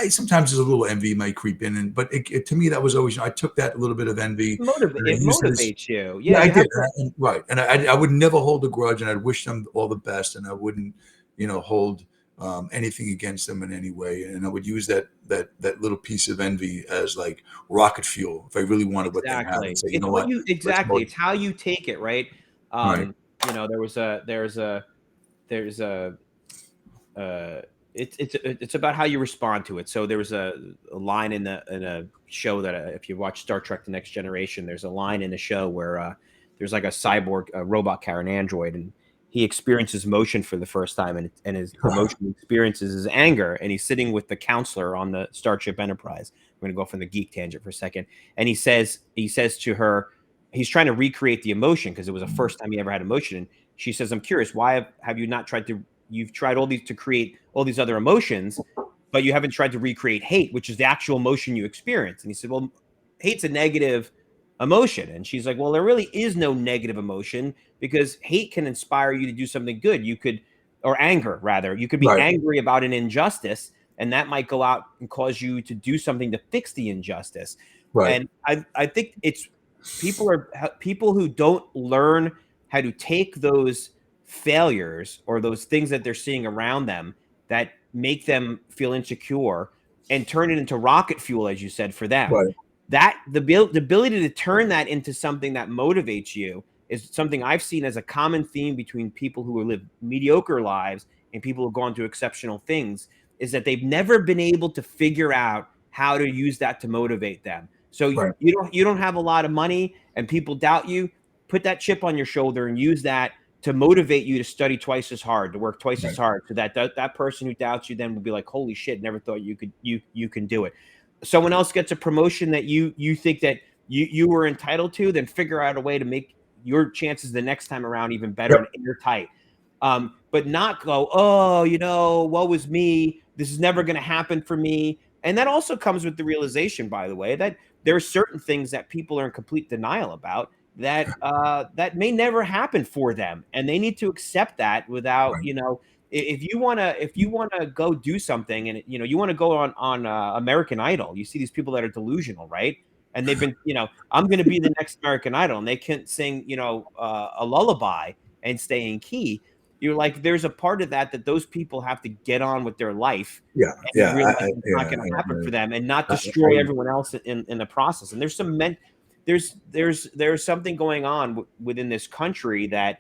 sometimes there's a little envy might creep in. But to me, that was always, I took that little bit of envy. It motivates you. Yeah, I did. Right. And I would never hold a grudge and I'd wish them all the best. And I wouldn't, hold anything against them in any way. And I would use that little piece of envy as like rocket fuel if I really wanted what they had. And say, it's how you take it, right? Right. It's about how you respond to it. So there was a line in a show that if you watch Star Trek: The Next Generation, there's a line in the show where there's like a cyborg, a robot car, an android, and he experiences motion for the first time, and his emotion experiences is anger, and he's sitting with the counselor on the Starship Enterprise. I'm going to go off on the geek tangent for a second, and he says to her, he's trying to recreate the emotion because it was the first time he ever had emotion, and she says, "I'm curious, why have you not tried to? You've tried to create all these other emotions, but you haven't tried to recreate hate, which is the actual emotion you experience." And he said, "Well, hate's a negative emotion." And she's like, "Well, there really is no negative emotion because hate can inspire you to do something good. Or anger rather. You could be angry about an injustice, and that might go out and cause you to do something to fix the injustice." Right. And I think it's people who don't learn how to take those failures or those things that they're seeing around them that make them feel insecure and turn it into rocket fuel, as you said, for them. Right. That the ability to turn that into something that motivates you is something I've seen as a common theme between people who live mediocre lives and people who've gone through exceptional things, is that they've never been able to figure out how to use that to motivate them. So you don't have a lot of money and people doubt you. Put that chip on your shoulder and use that to motivate you to study twice as hard, to work twice as hard, so that person who doubts you then will be like, "Holy shit, never thought you can do it." Someone else gets a promotion that you think that you were entitled to, then figure out a way to make your chances the next time around even better and airtight. But not go, "Oh, woe is me. This is never going to happen for me." And that also comes with the realization, by the way, that there are certain things that people are in complete denial about that may never happen for them, and they need to accept that without, if you want to go do something and you want to go on American Idol, you see these people that are delusional, right? And they've been, I'm going to be the next American Idol, and they can't sing, a lullaby and stay in key. You're like, there's a part of that those people have to get on with their life. It's not going to happen for them, and not destroy everyone else in the process. And there's something going on within this country that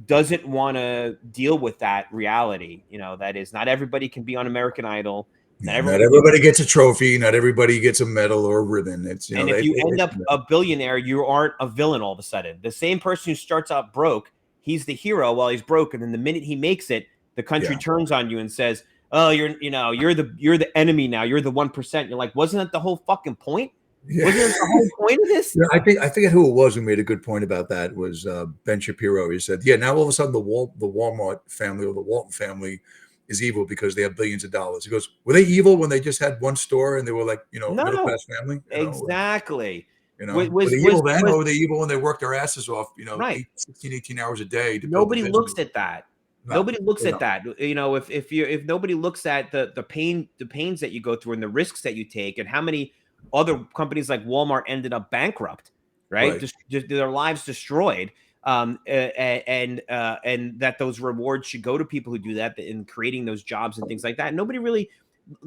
doesn't want to deal with that reality. That is, not everybody can be on American Idol. Not everybody gets a trophy. Not everybody gets a medal or a ribbon. It's if you end up a billionaire, you aren't a villain all of a sudden. The same person who starts out broke he's the hero while he's broken. And the minute he makes it, the country turns on you and says, "Oh, you're the enemy now. You're the 1%." You're like, wasn't that the whole fucking point? Yeah. Wasn't that the whole point of this? Yeah, I forget who it was who made a good point about that. It was Ben Shapiro. He said, "Yeah, now all of a sudden the Walmart family or the Walton family is evil because they have billions of dollars." He goes, "Were they evil when they just had one store and they were like, a No, middle class family?" exactly. Were they evil then, or were they evil when they worked their asses off? Right. 16, 18 hours a day. To Nobody looks at that. No, nobody looks at that. If nobody looks at the pains that you go through and the risks that you take, and how many other companies like Walmart ended up bankrupt, right? Just their lives destroyed. And that those rewards should go to people who do that in creating those jobs and things like that. Nobody really,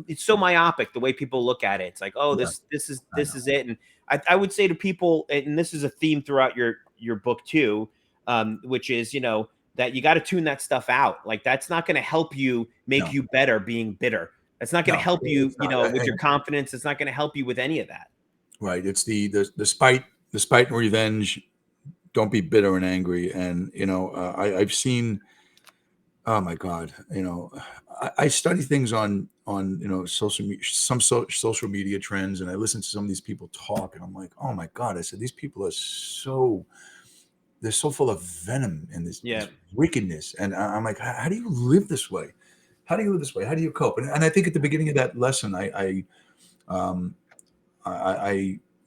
it's so myopic the way people look at it. It's like, oh, this is it. And I would say to people, and this is a theme throughout your book too, which is, that you got to tune that stuff out. Like, that's not going to help you make you better being bitter. That's not going to help you, with your confidence. It's not going to help you with any of that. Right. It's the spite and revenge. Don't be bitter and angry. And, I've seen, oh my God, I study things on social media trends, and I listen to some of these people talk, and I'm like, oh my God, I said, these people are they're so full of venom and this wickedness. And I'm like, how do you live this way? How do you live this way? How do you cope? And I think at the beginning of that lesson, I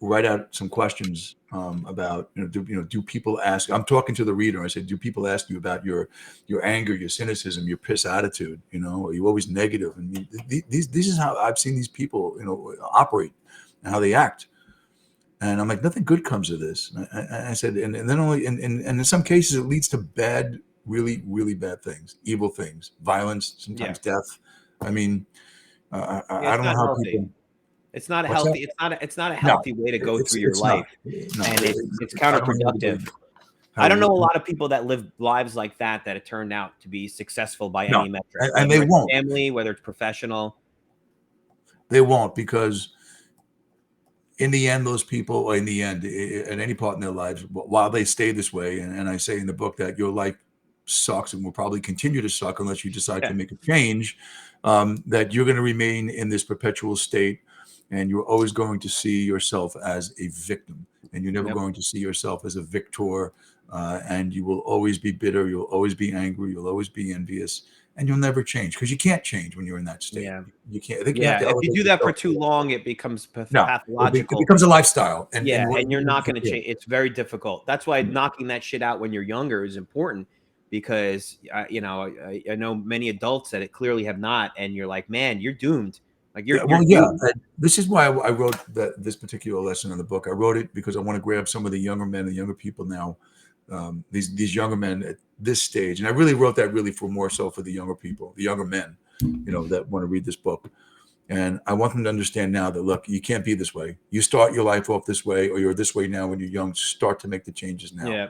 write out some questions about, do people ask? I'm talking to the reader. I said, do people ask you about your anger, your cynicism, your piss attitude? Are you always negative? And this is how I've seen these people, operate and how they act. And I'm like, nothing good comes of this. And I said, and then only, and in some cases, it leads to bad, really, really bad things, evil things, violence, sometimes death. I mean, I don't know how people. It's not a healthy. It's not a healthy way to go through your life, and it's counterproductive. I don't know a lot of people that live lives like that have turned out to be successful by any metric, and they won't. Family, whether it's professional, they won't, because in the end, those people, or in the end, at any part in their lives, while they stay this way, and I say in the book that your life sucks and will probably continue to suck unless you decide to make a change, that you're going to remain in this perpetual state, and you're always going to see yourself as a victim, and you're never going to see yourself as a victor, and you will always be bitter, you'll always be angry, you'll always be envious, and you'll never change, because you can't change when you're in that state. You can't. If you do that for too long, it becomes pathological. It becomes a lifestyle. And you're not going to change. It's very difficult. That's why knocking that shit out when you're younger is important, because I know many adults that it clearly have not, and you're like, man, you're doomed. Like you're doomed. This is why I wrote this particular lesson in the book. I wrote it because I want to grab some of the younger men and younger people now, these younger men at this stage. And I really wrote that really more so for the younger people, the younger men, that want to read this book. And I want them to understand now that, look, you can't be this way. You start your life off this way, or you're this way now when you're young. Start to make the changes now. Yeah.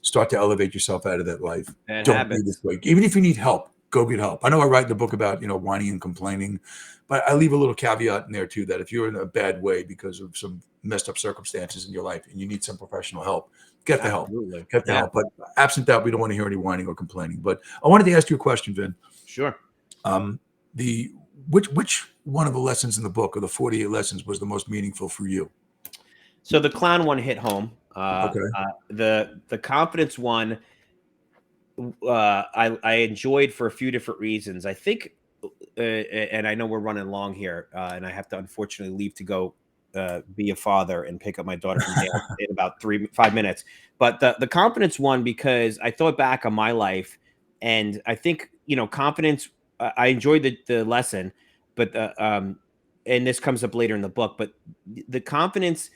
Start to elevate yourself out of that life. And don't habits. be this way. Even if you need help, go get help. I know I write in the book about, whining and complaining, but I leave a little caveat in there too, that if you're in a bad way because of some messed up circumstances in your life and you need some professional help, get the help. Get the help. But absent that, we don't want to hear any whining or complaining. But I wanted to ask you a question, Vin. Sure. Which one of the lessons in the book, or the 48 lessons, was the most meaningful for you? So the clown one hit home. The confidence one, I enjoyed for a few different reasons. I think, and I know we're running long here, and I have to unfortunately leave to go be a father and pick up my daughter from dance in about 5 minutes. But the confidence one, because I thought back on my life, and I think, confidence, I enjoyed the lesson, but and this comes up later in the book, but the confidence,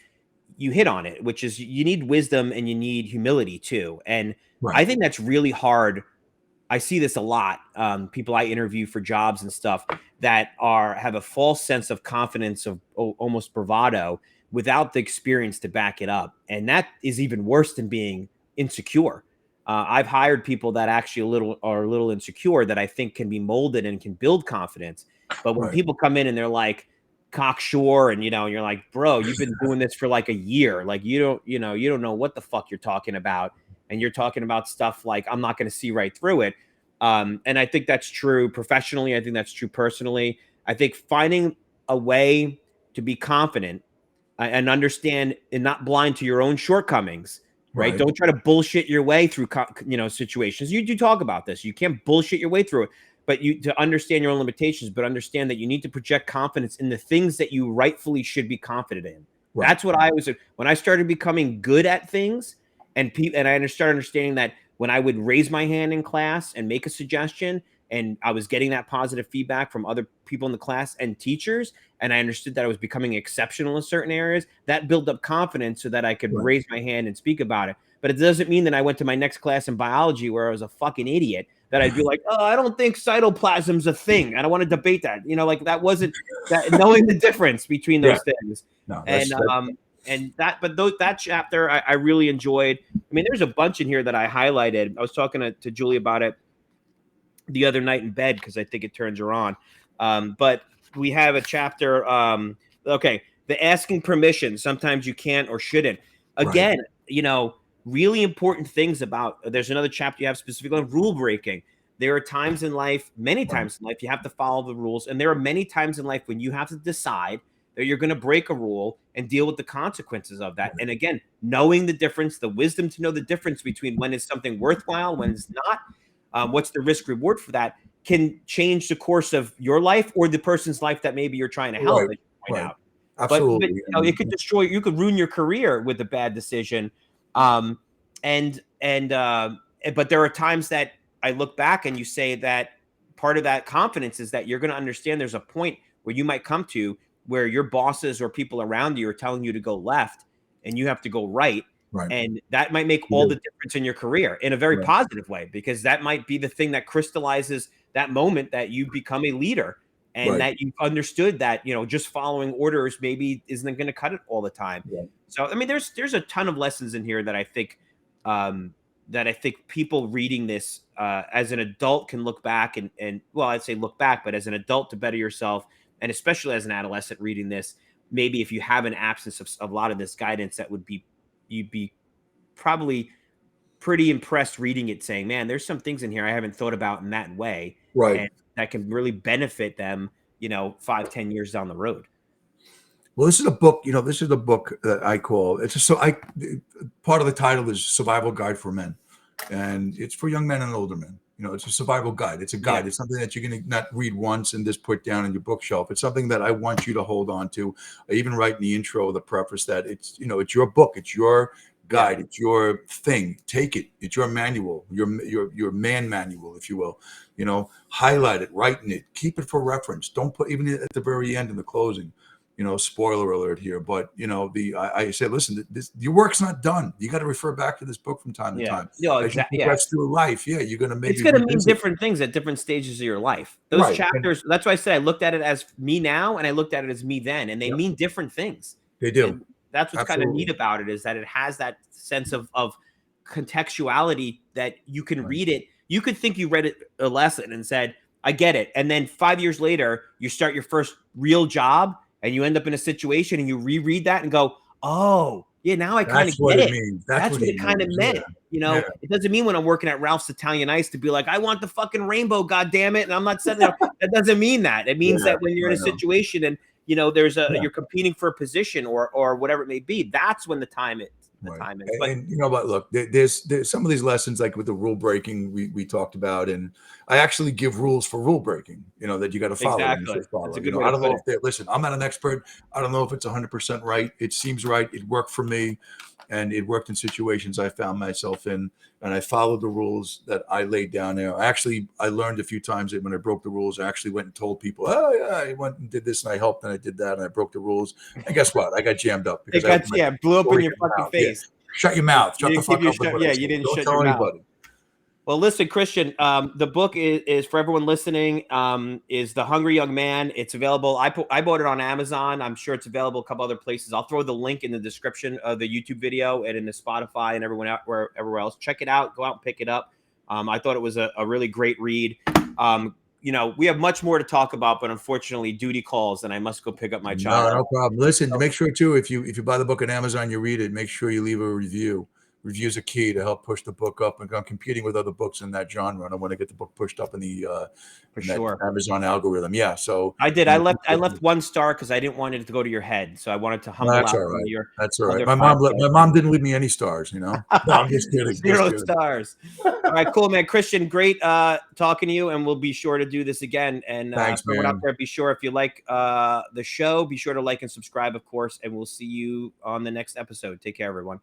you hit on it, which is you need wisdom and you need humility too. And I think that's really hard. I see this a lot. People I interview for jobs and stuff that have a false sense of confidence, of almost bravado, without the experience to back it up. And that is even worse than being insecure. I've hired people that actually are a little insecure, that I think can be molded and can build confidence. But when people come in and they're like cocksure, and you're like, bro, you've been doing this for like a year. Like you don't know what the fuck you're talking about. and you're talking about stuff like, I'm not going to see right through it. And I think that's true professionally. I think that's true personally. I think finding a way to be confident and understand and not blind to your own shortcomings, right? Don't try to bullshit your way through, situations. You do talk about this. You can't bullshit your way through it, but to understand your own limitations, but understand that you need to project confidence in the things that you rightfully should be confident in. Right. That's what I was, when I started becoming good at things, and I started understanding that when I would raise my hand in class and make a suggestion, and I was getting that positive feedback from other people in the class and teachers, and I understood that I was becoming exceptional in certain areas, that built up confidence so that I could raise my hand and speak about it. But it doesn't mean that I went to my next class in biology where I was a fucking idiot, that I'd be like, oh, I don't think cytoplasm's a thing. I don't want to debate that. Like that wasn't that, knowing the difference between those things. No, that chapter I really enjoyed. I mean, there's a bunch in here that I highlighted. I was talking to Julie about it the other night in bed because I think it turns her on. But we have a chapter. Okay, the asking permission. Sometimes you can't or shouldn't. Again, really important things about. There's another chapter you have specifically on rule breaking. There are times in life, many times in life, you have to follow the rules, and there are many times in life when you have to decide that you're going to break a rule and deal with the consequences of that. And again, knowing the difference, the wisdom to know the difference between when is something worthwhile, when it's not, what's the risk reward for that, can change the course of your life or the person's life that maybe you're trying to help. Out. Absolutely. But it could destroy, you could ruin your career with a bad decision. But there are times that I look back and you say that part of that confidence is that you're going to understand there's a point where you might come to where your bosses or people around you are telling you to go left and you have to go right. And that might make all the difference in your career in a very positive way, because that might be the thing that crystallizes that moment that you become a leader and that you've understood that, just following orders maybe isn't going to cut it all the time. So, I mean, there's a ton of lessons in here that I think, people reading this as an adult can look back and well, I'd say look back, but as an adult to better yourself, and especially as an adolescent reading this, maybe if you have an absence of a lot of this guidance, you'd be probably pretty impressed reading it, saying, man, there's some things in here I haven't thought about in that way. And that can really benefit them, 5-10 years down the road. Well, this is a book, this is the book that I call, part of the title is Survival Guide for Men. And it's for young men and older men. It's a survival guide. It's a guide. It's something that you're going to not read once and just put down in your bookshelf. It's something that I want you to hold on to. I even write in the intro, the preface, that it's your book. It's your guide. It's your thing. Take it. It's your manual, your man manual, if you will. Highlight it, write in it, keep it for reference. Don't put, even at the very end in the closing, spoiler alert here, but I say, listen, your work's not done. You got to refer back to this book from time to time. Exactly. That's through life. You're going to maybe. It's going to mean different things at different stages of your life. Those chapters. That's why I said I looked at it as me now, and I looked at it as me then, and they mean different things. They do. And that's what's kind of neat about it, is that it has that sense of contextuality that you can read it. You could think you read a lesson and said, I get it, and then 5 years later, you start your first real job. And you end up in a situation and you reread that and go, oh, yeah, now I kind of get it. That's what it kind of meant. It doesn't mean when I'm working at Ralph's Italian Ice to be like, I want the fucking rainbow, goddammit. And I'm not setting up. That doesn't mean that. It means that when you're in a situation and, there's you're competing for a position or whatever it may be, that's when the time is. Time is. But look, there's some of these lessons, like with the rule breaking we talked about, and I actually give rules for rule breaking, that you got to follow. Exactly. That's a good way I don't know if listen, I'm not an expert. I don't know if it's 100% right. It seems right. It worked for me, and it worked in situations I found myself in, and I followed the rules that I laid down there. I learned a few times that when I broke the rules, I actually went and told people, oh yeah, I went and did this and I helped and I did that and I broke the rules. And guess what? I got jammed up because blew up in your fucking face. Yeah. Shut your mouth. Shut the fuck up. You didn't shut your mouth. Well, listen, Christian, the book is for everyone listening, is The Hungry Young Man. It's available. I bought it on Amazon. I'm sure it's available a couple other places. I'll throw the link in the description of the YouTube video and in the Spotify and everywhere else. Check it out. Go out and pick it up. I thought it was a really great read. We have much more to talk about, but unfortunately duty calls and I must go pick up my child. No problem. Listen, make sure too, if you buy the book on Amazon, you read it, make sure you leave a review. reviews are key to help push the book up. And I'm competing with other books in that genre, and I want to get the book pushed up in the For in that sure. Amazon algorithm. Yeah, so I did. I left 1 star because I didn't want it to go to your head. So I wanted to humble that's out all some of right. your That's all right. other My 5 mom didn't leave me any stars. You know. No, I'm just kidding. Just 0 kidding. stars. All right, cool, man. Christian, great talking to you, and we'll be sure to do this again. And Thanks, for everyone out man. there, be sure if you like the show, be sure to like and subscribe, of course, and we'll see you on the next episode. Take care, everyone.